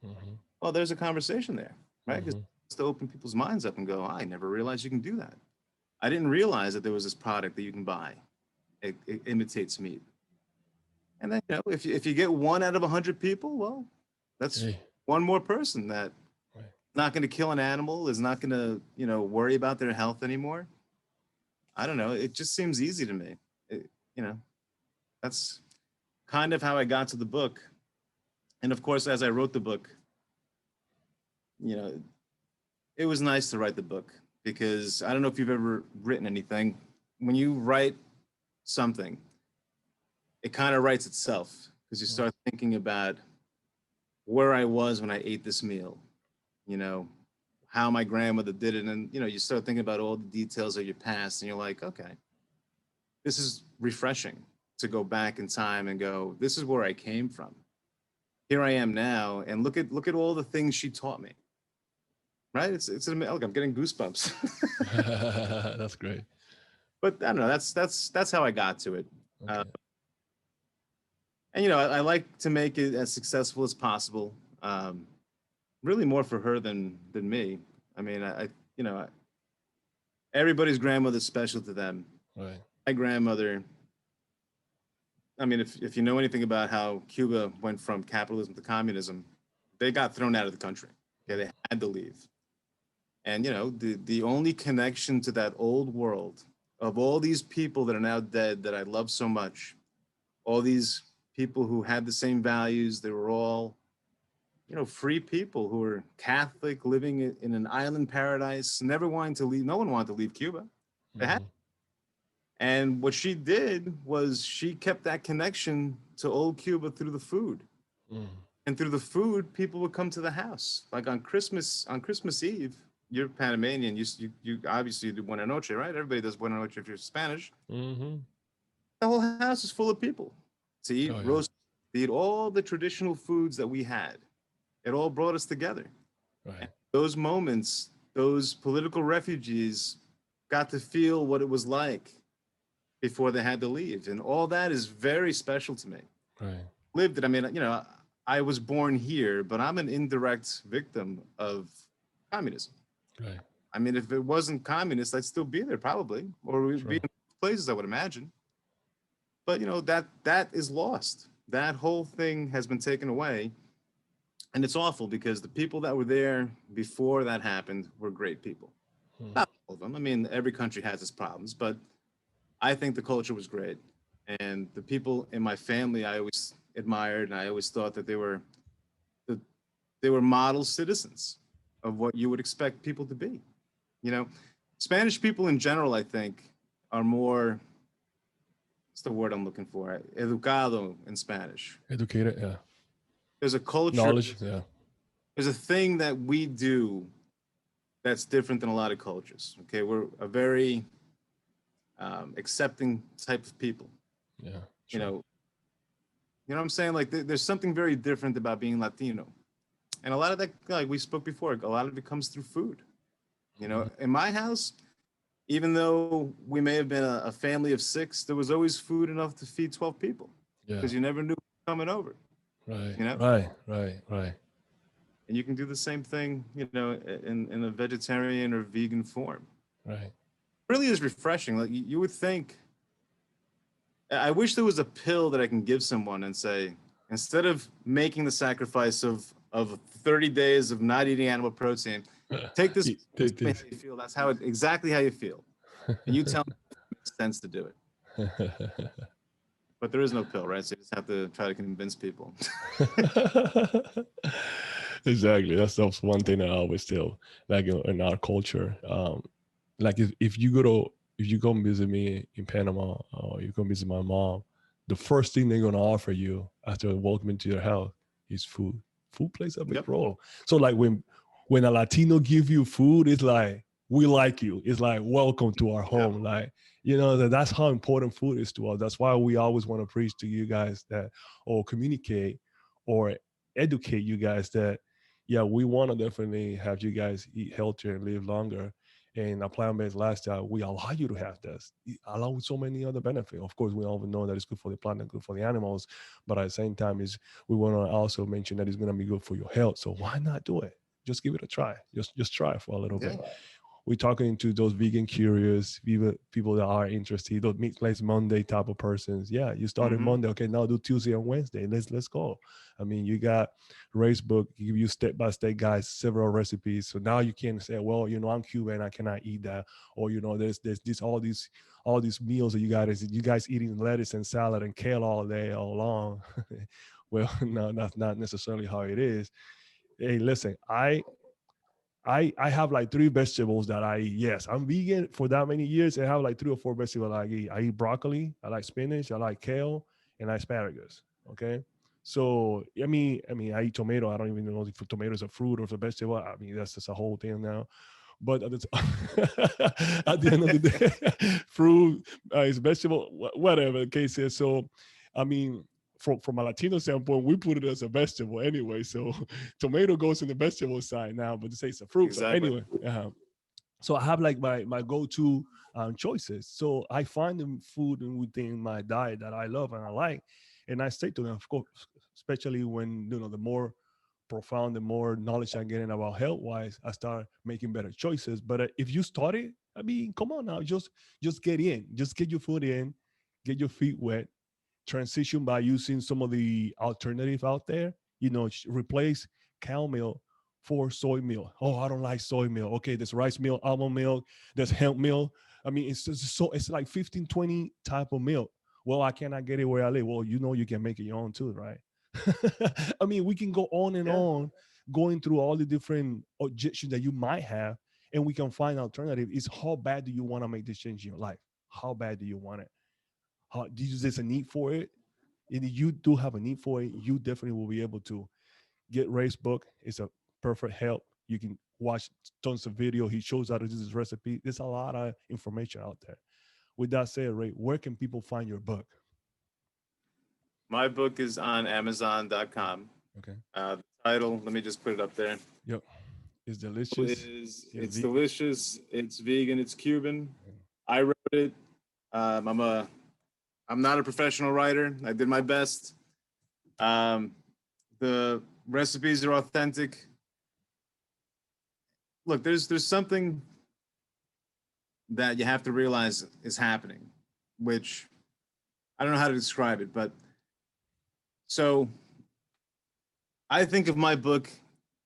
Mm-hmm. Well, there's a conversation there, right? Because Mm-hmm. to open people's minds up and go, I never realized you can do that. I didn't realize that there was this product that you can buy. It imitates meat. And then, if you get one out of 100 people, well, that's Hey, one more person that right. not going to kill an animal, is not going to, worry about their health anymore. I don't know. It just seems easy to me. You know, that's kind of how I got to the book. And of course, as I wrote the book, you know, it was nice to write the book because I don't know if you've ever written anything. When you write something, it kind of writes itself because you start thinking about where I was when I ate this meal, you know, how my grandmother did it. And, you start thinking about all the details of your past and you're like, okay, this is refreshing to go back in time and go, this is where I came from. Here I am now. And look at all the things she taught me. Right. Look, I'm getting goosebumps. That's great. But I don't know. That's how I got to it. Okay. And I like to make it as successful as possible. Really more for her than me. I mean, everybody's grandmother's special to them. Right. My grandmother. I mean, if you know anything about how Cuba went from capitalism to communism, they got thrown out of the country. Okay, they had to leave. And the only connection to that old world of all these people that are now dead that I love so much, all these people who had the same values, they were all, free people who were Catholic, living in an island paradise, never wanting to leave. No one wanted to leave Cuba. They had. Mm-hmm. And what she did was she kept that connection to old Cuba through the food. Mm-hmm. And through the food, people would come to the house. Like on Christmas Eve, you're Panamanian. You obviously do Buena Noche, right? Everybody does Buena Noche if you're Spanish. Mm-hmm. The whole house is full of people to eat Oh yeah. roast, to eat all the traditional foods that we had. It all brought us together. Right. Those moments, those political refugees got to feel what it was like before they had to leave. And all that is very special to me. Right. Lived it. I mean, I was born here, but I'm an indirect victim of communism. Right. I mean, if it wasn't communist, I'd still be there probably, or we'd be Sure. in places, I would imagine. But that is lost. That whole thing has been taken away. And it's awful because the people that were there before that happened were great people. Mm. Not all of them. I mean, every country has its problems, but I think the culture was great. And the people in my family I always admired, and I always thought that the, they were model citizens of what you would expect people to be. You know, Spanish people in general, I think, are more, what's the word I'm looking for? Educado in Spanish. Educated. Yeah. There's a culture, Knowledge. Yeah. there's a thing that we do that's different than a lot of cultures. Okay, we're a very accepting type of people. Yeah. You Sure. know, you know what I'm saying? Like there's something very different about being Latino, and a lot of that, like we spoke before, a lot of it comes through food. In my house, even though we may have been a family of 6, there was always food enough to feed 12 people Yeah. because you never knew who was coming over. Right. You know, Right. Right. Right. and you can do the same thing, in a vegetarian or vegan form. Right. It really is refreshing. Like you would think. I wish there was a pill that I can give someone and say, instead of making the sacrifice of 30 days of not eating animal protein, take this. Take Tell me this. how you feel. That's exactly how you feel, and you tell me if it makes sense to do it. But there is no pill, right? So you just have to try to convince people. Exactly. That's one thing that I always tell, like in our culture. Like if you come visit me in Panama or you come visit my mom, the first thing they're gonna offer you after welcoming to your house is food. Food plays a big Yep. role. So like when a Latino give you food, it's like we like you. It's like welcome to our home. Like that's how important food is to us. That's why we always want to preach to you guys that or communicate or educate you guys that yeah, we want to definitely have you guys eat healthier and live longer. And a plant-based lifestyle, we allow you to have this, along with so many other benefits. Of course, we all know that it's good for the planet, good for the animals, but at the same time, is we want to also mention that it's going to be good for your health. So why not do it? Just give it a try. Just try for a little Yeah. bit. We're talking to those vegan curious people that are interested, those meat place Monday type of persons. Yeah, you started Mm-hmm. Monday. Okay, now do Tuesday and Wednesday. Let's go. I mean, you got Ray's book, give you step by step guys, several recipes. So now you can say, well, I'm Cuban, I cannot eat that, or there's this all these meals that you guys eating lettuce and salad and kale all day all long. Well, no, that's not necessarily how it is. Hey, listen, I have like three vegetables that I eat. Yes, I'm vegan for that many years. I have like three or four vegetables I eat. I eat broccoli, I like spinach, I like kale, and asparagus. Okay. So I eat tomato. I don't even know if tomato is a fruit or it's a vegetable. I mean, that's just a whole thing now. But at the end of the day, fruit is vegetable, whatever the case is. So, I mean, from a Latino standpoint, we put it as a vegetable anyway. So, tomato goes in the vegetable side now, but they say it's a fruit. But Exactly. anyway, so I have like my go-to choices. So I find them food within my diet that I love and I like, and I stick to them. Of course, especially when the more profound, the more knowledge I'm getting about health wise, I start making better choices. But if you start it, I mean, come on now, just get in, just get your foot in, get your feet wet, transition by using some of the alternative out there. Replace cow milk for soy milk. Oh, I don't like soy milk. Okay, there's rice milk, almond milk, there's hemp milk. I mean, it's like 15, 20 type of milk. Well, I cannot get it where I live. Well, you can make it your own too, right? I mean, we can go on and Yeah. on, going through all the different objections that you might have, and we can find alternative. Is how bad do you want to make this change in your life? How bad do you want it? How do you there's a need for it? And if you do have a need for it, you definitely will be able to get Ray's book. It's a perfect help. You can watch tons of video. He shows how to do this recipe. There's a lot of information out there. With that said, Ray, where can people find your book? My book is on Amazon.com. Okay. The title, let me just put it up there. Yep. It's delicious. It's It's vegan. delicious. It's vegan. It's Cuban. Okay. I wrote it. Um, I'm a I'm not a professional writer. I did my best. Um, the recipes are authentic. Look, there's something that you have to realize is happening, which I don't know how to describe it, but so I think of my book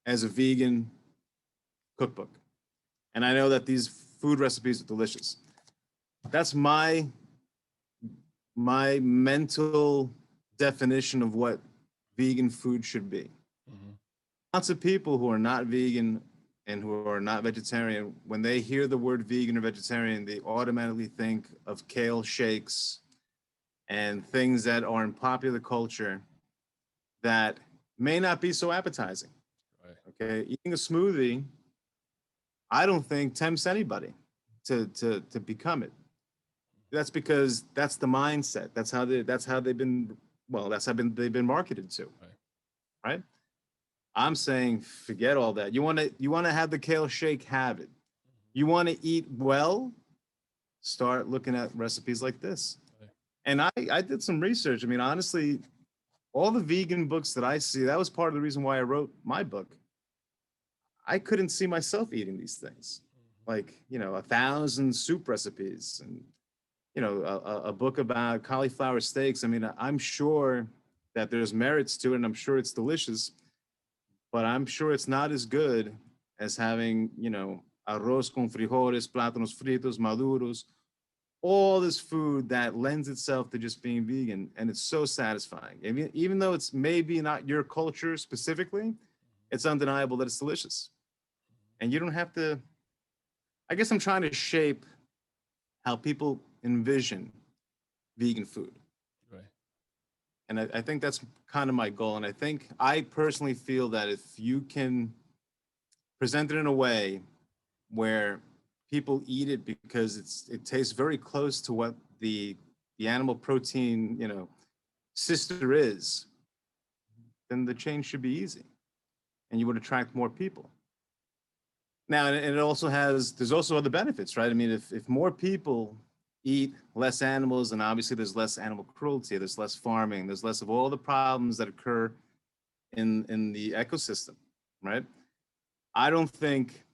as a vegan cookbook. And I know that these food recipes are delicious. That's my mental definition of what vegan food should be. Mhm. Lots of people who are not vegan and who are not vegetarian, when they hear the word vegan or vegetarian, they automatically think of kale shakes and things that are in popular culture that may not be so appetizing. Right. Okay, eating a smoothie, I don't think tempts anybody to become it. That's because that's the mindset. That's how they've been. Well, they've been marketed to, Right. right? I'm saying forget all that. You want to have the kale shake, have it. You want to eat well, start looking at recipes like this. Right. And I did some research. I mean, honestly, all the vegan books that I see, that was part of the reason why I wrote my book. I couldn't see myself eating these things, like 1,000 soup recipes and a book about cauliflower steaks. I mean, I'm sure that there's merits to it, and I'm sure it's delicious, but I'm sure it's not as good as having arroz con frijoles, plátanos fritos, maduros, all this food that lends itself to just being vegan, and it's so satisfying. Even though it's maybe not your culture specifically, it's undeniable that it's delicious, and you don't have to. I guess I'm trying to shape how people envision vegan food. Right. And I think that's kind of my goal. And I personally feel that if you can present it in a way where people eat it because it tastes very close to what the animal protein, sister is, then the change should be easy and you would attract more people. Now, and it also there's also other benefits, right? I mean, if more people eat less animals, and obviously there's less animal cruelty, there's less farming, there's less of all the problems that occur in the ecosystem, right? I don't think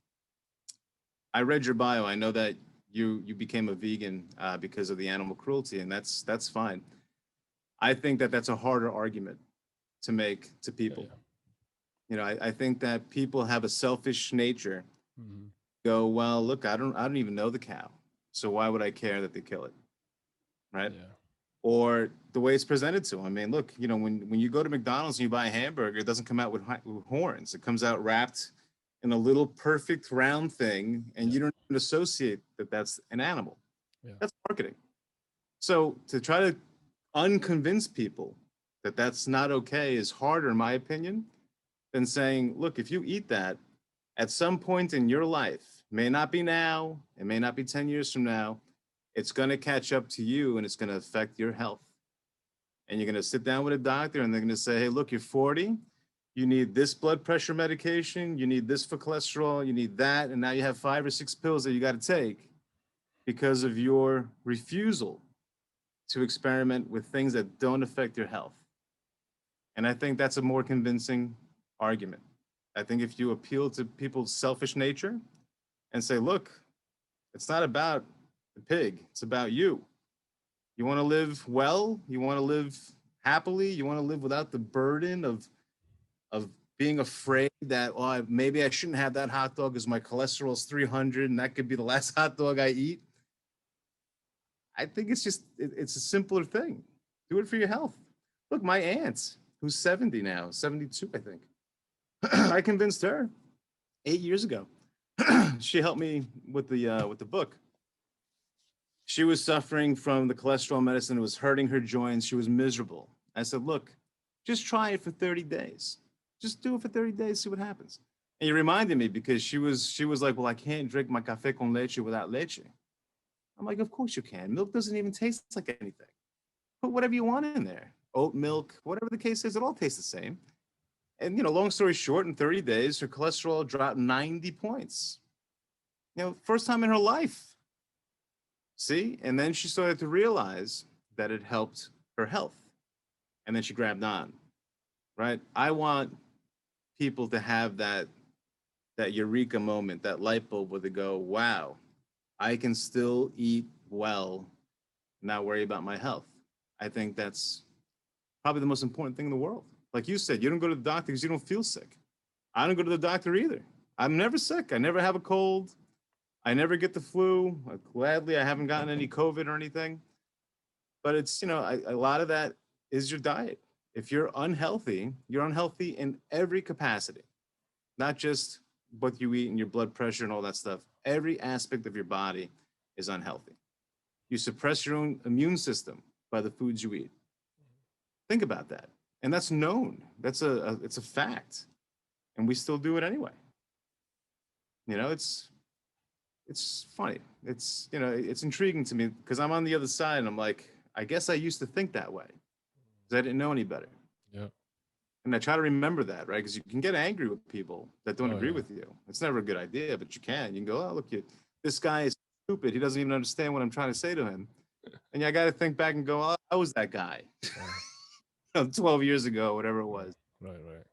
I read your bio. I know that you became a vegan because of the animal cruelty, and that's fine. I think that that's a harder argument to make to Yeah, people. yeah. You know, I think that people have a selfish nature. Mm-hmm. Go, well, look, I don't even know the cow, so why would I care that they kill it, right? Yeah. Or the way it's presented to them. I mean, look, you know, when you go to McDonald's and you buy a hamburger, it doesn't come out with horns. It comes out wrapped in a little perfect round thing, and Yeah. you don't even associate that that's an animal. Yeah. That's marketing. So to try to unconvince people that that's not okay is harder, in my opinion, than saying, look, if you eat that at some point in your life, may not be now, it may not be 10 years from now, it's going to catch up to you and it's going to affect your health. And you're going to sit down with a doctor and they're going to say, hey, look, you're 40. You need this blood pressure medication. You need this for cholesterol. You need that. And now you have 5 or 6 pills that you got to take because of your refusal to experiment with things that don't affect your health. And I think that's a more convincing argument. I think if you appeal to people's selfish nature and say, look, it's not about the pig, it's about you. You want to live well, you want to live happily, you want to live without the burden of being afraid that, oh, maybe I shouldn't have that hot dog because my cholesterol is 300 and that could be the last hot dog I eat. I think it's just, it's a simpler thing. Do it for your health. Look, my aunt, who's 70 now, 72, I think, I convinced her 8 years ago. She helped me with the book. She was suffering from the cholesterol medicine. It was hurting her joints. She was miserable. I said, look, just try it for 30 days. Just do it for 30 days, see what happens. And you reminded me because she was like, well, I can't drink my café con leche without leche. I'm like, of course you can. Milk doesn't even taste like anything. Put whatever you want in there. Oat milk, whatever the case is, it all tastes the same. And long story short, in 30 days, her cholesterol dropped 90 points. First time in her life. See? And then she started to realize that it helped her health. And then she grabbed on. Right? I want people to have that eureka moment, that light bulb where they go, wow, I can still eat well, not worry about my health. I think that's probably the most important thing in the world. Like you said, you don't go to the doctor because you don't feel sick. I don't go to the doctor either. I'm never sick. I never have a cold. I never get the flu. Gladly, I haven't gotten any COVID or anything. But it's, a lot of that is your diet. If you're unhealthy in every capacity, not just what you eat and your blood pressure and all that stuff. Every aspect of your body is unhealthy. You suppress your own immune system by the foods you eat. Think about that. And that's known. It's a fact. And we still do it anyway. It's funny. It's intriguing to me because I'm on the other side and I'm like, I guess I used to think that way because I didn't know any better. Yeah. And I try to remember that, right? Because you can get angry with people that don't Oh agree yeah. with you. It's never a good idea, but you can. You can go, oh, look, this guy is stupid. He doesn't even understand what I'm trying to say to him. And I got to think back and go, oh, I was that guy Right. 12 years ago, whatever it Right. was. Right. Right.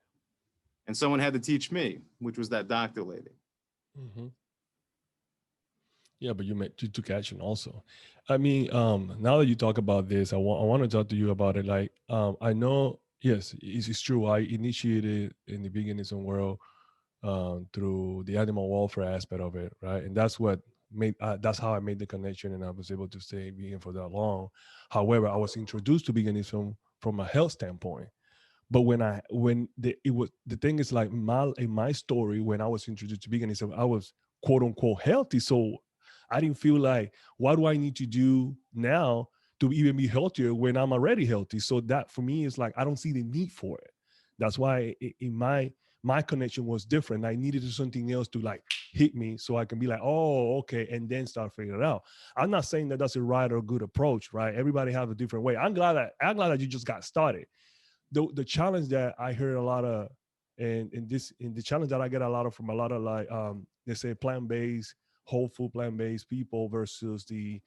And someone had to teach me, which was that doctor lady. Mm-hmm. Yeah, but you took action also. I mean, now that you talk about this, I want to talk to you about it. Like, I know, yes, it's true. I initiated in the veganism world through the animal welfare aspect of it, right? And that's how I made the connection, and I was able to stay vegan for that long. However, I was introduced to veganism from a health standpoint. But the thing is, like, in my story, when I was introduced to veganism, I was quote unquote healthy. So I didn't feel like, what do I need to do now to even be healthier when I'm already healthy? So that for me is like, I don't see the need for it. That's why in my connection was different. I needed something else to like hit me so I can be like, oh, okay, and then start figuring it out. I'm not saying that that's a right or good approach, right? Everybody has a different way. I'm glad that you just got started. The challenge that I heard a lot of, and in the challenge that I get a lot of from a lot of like they say plant-based, whole food plant-based people versus the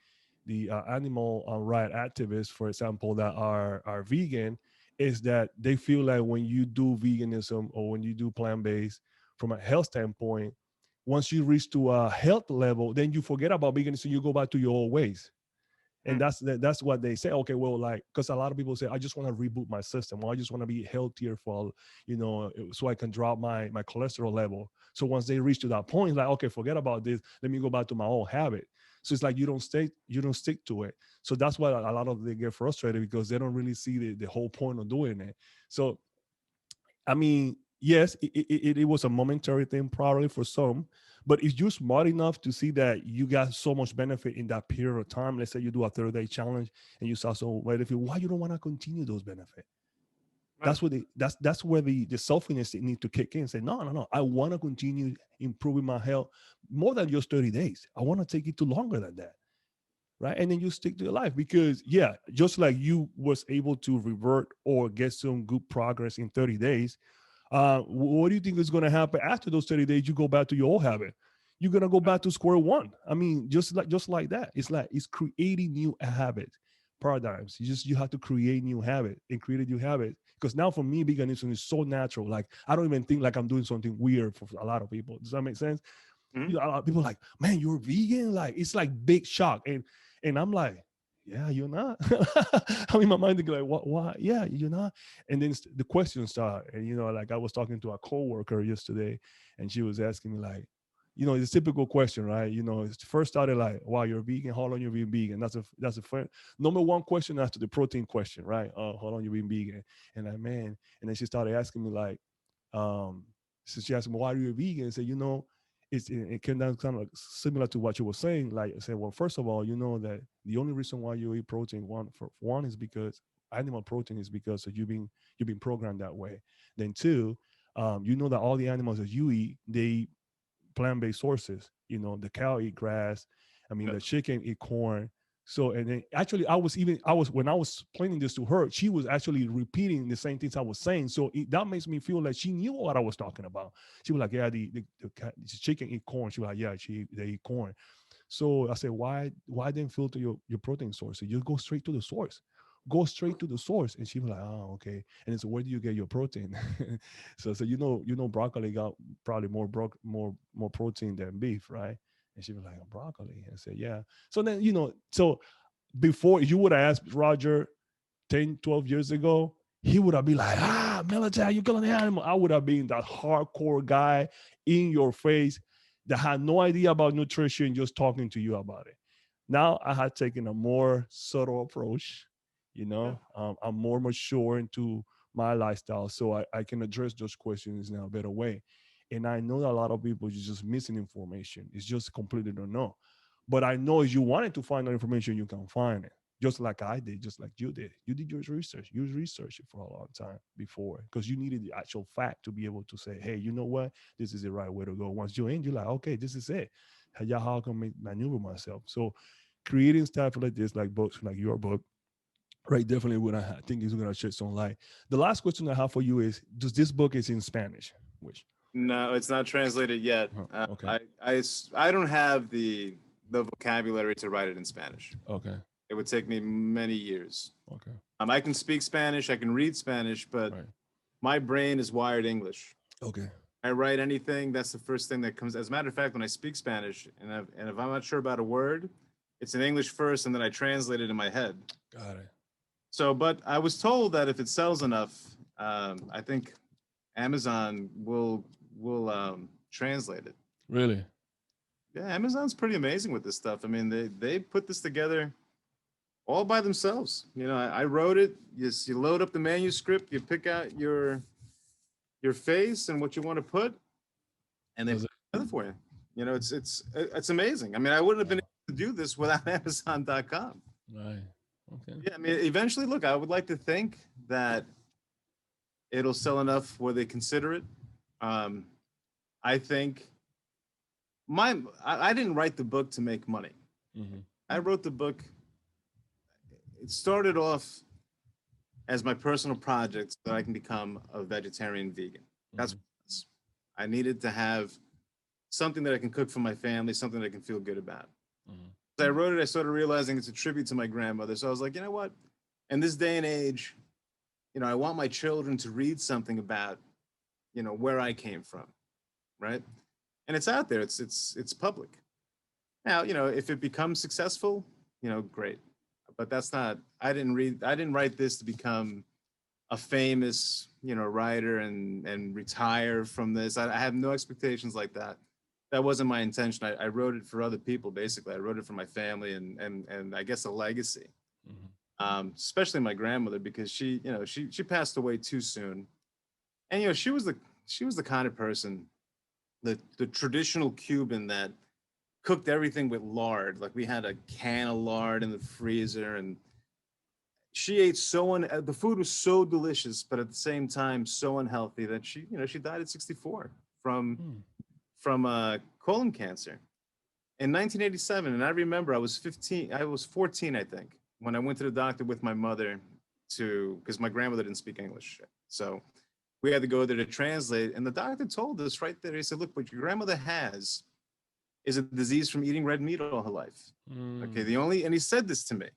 animal right activists, for example, that are vegan, is that they feel like when you do veganism or when you do plant-based from a health standpoint, once you reach to a health level, then you forget about veganism, you go back to your old ways. And Mm. that's what they say. Okay, well, like, because a lot of people say, I just want to reboot my system, or I just want to be healthier for, so I can drop my cholesterol level. So once they reach to that point, like, okay, forget about this, let me go back to my old habit. So it's like you don't stick to it. So that's why a lot of they get frustrated, because they don't really see the whole point of doing it. So I mean, yes, it was a momentary thing probably for some, but if you're smart enough to see that you got so much benefit in that period of time, let's say you do a 30-day challenge and you saw so benefit, why you don't want to continue those benefits? Right. That's where the selfishness need to kick in and say, no, I want to continue improving my health more than just 30 days. I want to take it to longer than that. Right. And then you stick to your life, because yeah, just like you was able to revert or get some good progress in 30 days, what do you think is going to happen after those 30 days? You go back to your old habit. You're going to go back to square one. I mean, just like that. It's creating new habits, paradigms. You have to create new habit and create a new habit. Because now for me, veganism is so natural. Like, I don't even think like I'm doing something weird for a lot of people. Does that make sense? Mhm. A lot of people are like, man, you're vegan. Like, it's like big shock. And I'm like, yeah, you're not. I mean, my mind is like, what? Why? Yeah, you're not. And then the questions start. And like, I was talking to a coworker yesterday, and she was asking me like, it's a typical question, right? It first started like, wow, you're vegan. How long you been vegan? That's a first, number one question after the protein question, right? How long you been vegan? And like, man. And then she started asking me like, um, so she asked me, why are you a vegan? I said, it came down kind of similar to what you were saying. Like I said, well, first of all, you know that the only reason why you eat protein, one is because animal protein is because of you've been programmed that way. Then two, you know that all the animals that you eat, they eat plant-based sources. The cow eat grass. I mean, Yeah. the chicken eat corn. So, and then actually, I was when I was explaining this to her, she was actually repeating the same things I was saying. So that makes me feel like she knew what I was talking about. She was like, "Yeah, the chicken eat corn." She was like, "Yeah, they eat corn." So I said, "Why then filter your protein source? So you go straight to the source. Go straight to the source." And she was like, "Oh, okay." And then, so where do you get your protein? So broccoli got probably more protein than beef, right? And she was like, broccoli. I said, yeah. So then, so before you would have asked Roger 10, 12 years ago, he would have been like, military, you killing the animal. I would have been that hardcore guy in your face that had no idea about nutrition, just talking to you about it. Now I had taken a more subtle approach. Yeah. I'm more mature into my lifestyle, so I can address those questions in a better way. And I know that a lot of people is just missing information. It's just completely don't know. But I know if you wanted to find that information, you can find it. Just like I did, just like you did. You did your research. You researched it for a long time before, because you needed the actual fact to be able to say, hey, you know what? This is the right way to go. Once you're in, you're like, okay, this is it. How can I maneuver myself? So creating stuff like this, like books, like your book, right, definitely would I think is gonna shed some light. The last question I have for you is, does this book is in Spanish? Which No, it's not translated yet. okay. I don't have the vocabulary to write it in Spanish. Okay. It would take me many years. Okay. I can speak Spanish, I can read Spanish, but Right. my brain is wired English. Okay. I write anything, that's the first thing that comes. As a matter of fact, when I speak Spanish, and if I'm not sure about a word, it's in English first, and then I translate it in my head. Got it. So, but I was told that if it sells enough, I think Amazon will translate it. Really? Yeah, Amazon's pretty amazing with this stuff. I mean, they put this together all by themselves. I wrote it. You load up the manuscript, you pick out your face and what you want to put, and they put Does it? it together for you. It's amazing. I mean, I wouldn't have been able to do this without Amazon.com. Right. Okay. Yeah, I mean, eventually, look, I would like to think that it'll sell enough where they consider it. Um, I think I didn't write the book to make money. Hmm. I wrote the book. It started off as my personal project so that I can become a vegetarian vegan. That's Hmm. what it was. I needed to have something that I can cook for my family, something that I can feel good about. Mm-hmm. As I wrote it, I started realizing it's a tribute to my grandmother. So I was like, you know what? In this day and age, I want my children to read something about, where I came from, right? And it's out there. It's public. Now, if it becomes successful, great. But that's not. I didn't write this to become a famous, writer and retire from this. I have no expectations like that. That wasn't my intention. I wrote it for other people. Basically, I wrote it for my family and I guess a legacy. Mm-hmm. Especially my grandmother, because she passed away too soon, and she was the kind of person, the traditional Cuban that cooked everything with lard. Like we had a can of lard in the freezer, and she ate the food was so delicious, but at the same time so unhealthy that she died at 64 from Mm. colon cancer in 1987. And I remember I was 14, I think, when I went to the doctor with my mother because my grandmother didn't speak English. So we had to go there to translate. And the doctor told us right there, he said, look, what your grandmother has is a disease from eating red meat all her life. Okay. And he said this to me,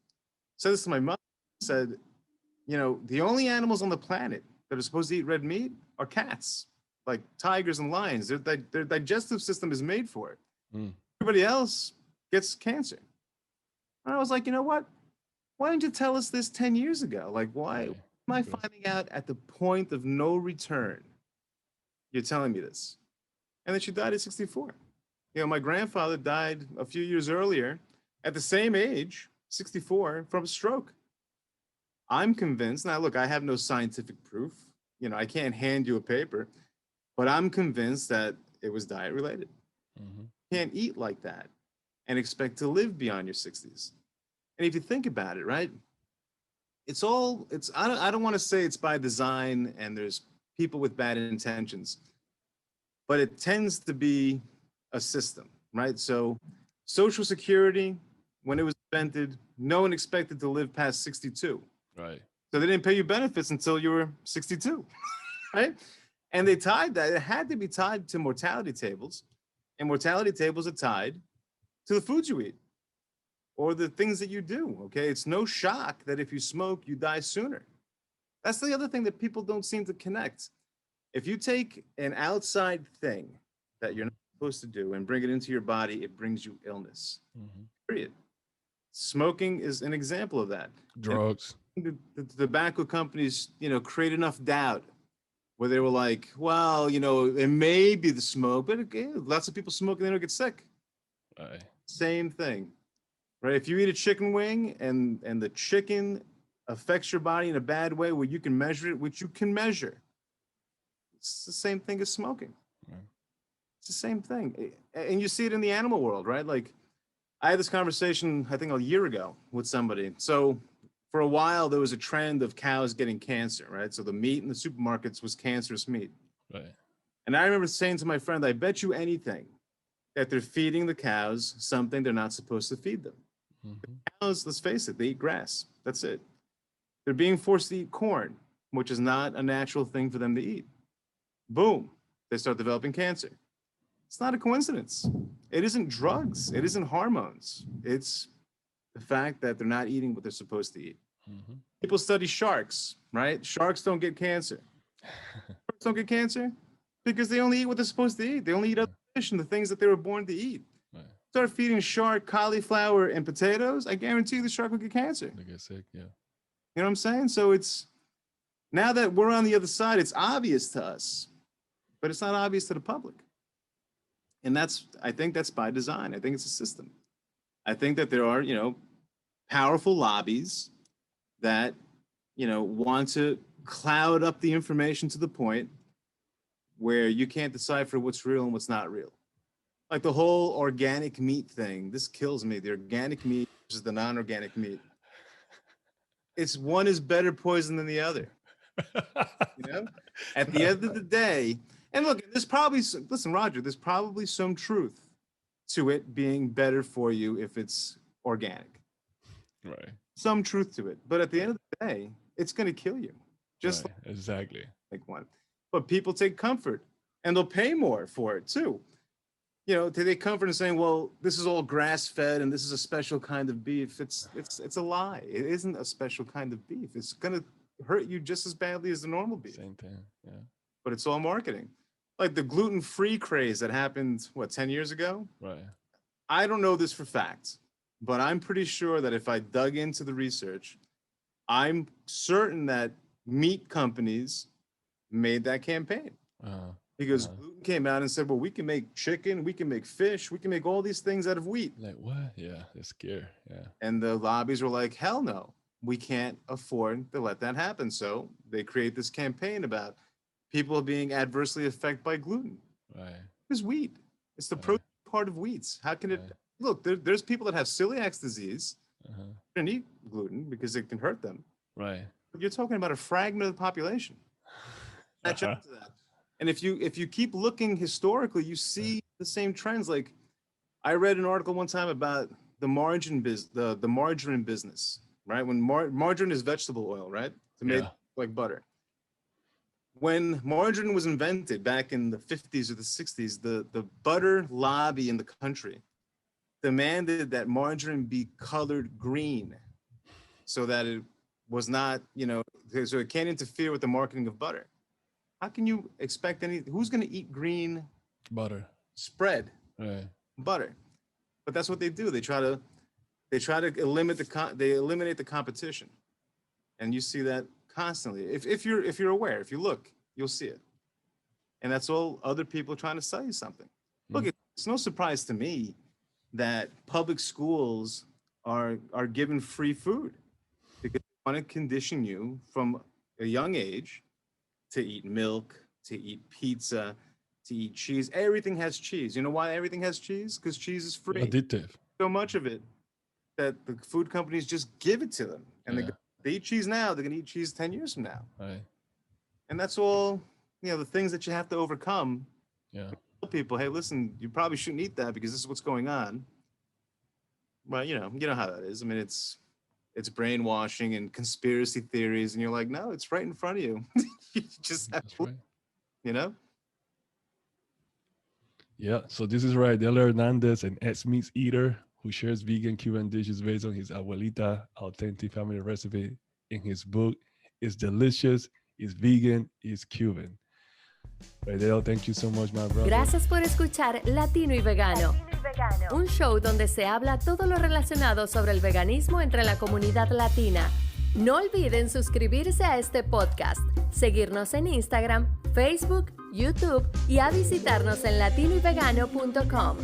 said this to my mother, said, the only animals on the planet that are supposed to eat red meat are cats, like tigers and lions. Their digestive system is made for it. Mm. Everybody else gets cancer. And I was like, you know what? Why didn't you tell us this 10 years ago? Like, why Right. am I Because- finding out at the point of no return? You're telling me this. And then she died at 64. My grandfather died a few years earlier at the same age, 64, from a stroke. I'm convinced. Now, look, I have no scientific proof. I can't hand you a paper, but I'm convinced that it was diet related. Mm-hmm. You can't eat like that and expect to live beyond your 60s. And if you think about it, right, I don't want to say it's by design and there's people with bad intentions, but it tends to be a system, right? So Social Security, when it was invented, no one expected to live past 62. Right. So they didn't pay you benefits until you were 62, right? And they tied that. It had to be tied to mortality tables. And mortality tables are tied to the foods you eat or the things that you do, okay? It's no shock that if you smoke, you die sooner. That's the other thing that people don't seem to connect. If you take an outside thing that you're not supposed to do and bring it into your body, it brings you illness. Mm-hmm. Period. Smoking is an example of that. Drugs. And the tobacco companies, create enough doubt where they were like, well, it may be the smoke, but lots of people smoke and they don't get sick. Right. Same thing, right? If you eat a chicken wing and the chicken affects your body in a bad way where you can measure it, which you can measure, it's the same thing as smoking. Right. It's the same thing. And you see it in the animal world, right? Like I had this conversation, I think a year ago with somebody. So for a while, there was a trend of cows getting cancer, right? So the meat in the supermarkets was cancerous meat. Right. And I remember saying to my friend, I bet you anything that they're feeding the cows something they're not supposed to feed them. Mm-hmm. Cows, let's face it, they eat grass. That's it. They're being forced to eat corn, which is not a natural thing for them to eat. Boom, they start developing cancer. It's not a coincidence. It isn't drugs. It isn't hormones. It's the fact that they're not eating what they're supposed to eat. Mm-hmm. People study sharks, right? Sharks don't get cancer. Sharks don't get cancer because they only eat what they're supposed to eat. They only eat other fish and the things that they were born to eat. Right. Start feeding shark cauliflower and potatoes, I guarantee you the shark will get cancer. They get sick. Yeah. You know what I'm saying? So it's now that we're on the other side, it's obvious to us, but it's not obvious to the public. And I think that's by design. I think it's a system. I think that there are, powerful lobbies that, want to cloud up the information to the point where you can't decipher what's real and what's not real. Like the whole organic meat thing. This kills me. The organic meat versus the non-organic meat. It's one is better poison than the other. At the end of the day, and look, listen, Roger, there's probably some truth to it being better for you if it's organic. Right. Some truth to it. But at the end of the day, it's going to kill you. Just right. Exactly. like one. But people take comfort and they'll pay more for it too. they comfort in saying, well, this is all grass-fed and this is a special kind of beef. It's a lie. It isn't a special kind of beef. It's gonna hurt you just as badly as the normal beef. Same thing, yeah. But it's all marketing. Like the gluten-free craze that happened, 10 years ago? Right. I don't know this for facts, but I'm pretty sure that if I dug into the research, I'm certain that meat companies made that campaign. Because gluten came out and said, well, we can make chicken, we can make fish, we can make all these things out of wheat. Like what? Yeah, they're scared. Yeah. And the lobbies were like, hell no, we can't afford to let that happen. So they create this campaign about people being adversely affected by gluten. Right. It's wheat. It's the protein part of wheats. How can it look? There's people that have celiac disease. They don't eat gluten because it can hurt them. Right. But you're talking about a fragment of the population. Match up to that. And if you keep looking historically, you see the same trends. Like I read an article one time about the margarine business, right? When margarine is vegetable oil, right? To make like butter. When margarine was invented back in the 50s or the 60s, the butter lobby in the country demanded that margarine be colored green so that it was not, so it can't interfere with the marketing of butter. How can you expect who's going to eat green butter spread butter? But that's what they do. They try to eliminate the competition. And you see that constantly. If you're aware, if you look, you'll see it. And that's all other people trying to sell you something. Look, it's no surprise to me that public schools are given free food because they want to condition you from a young age to eat milk, to eat pizza, to eat cheese. Everything has cheese. You know why everything has cheese? Because cheese is free. Addictive. So much of it that the food companies just give it to them. And they eat cheese now, they're gonna eat cheese 10 years from now. Right. And that's all, the things that you have to overcome. Yeah. Tell people, hey, listen, you probably shouldn't eat that because this is what's going on. But you know how that is. I mean, it's brainwashing and conspiracy theories, and you're like, no, it's right in front of you. You just have to, Yeah, so this is Raydel Hernández, an ex-meat eater who shares vegan Cuban dishes based on his abuelita authentic family recipe in his book. It's delicious, it's vegan, it's Cuban. Raydel, thank you so much, my brother. Gracias por escuchar Latino y Vegano, un show donde se habla todo lo relacionado sobre el veganismo entre la comunidad latina. No olviden suscribirse a este podcast, seguirnos en Instagram, Facebook, YouTube y a visitarnos en latinoyvegano.com.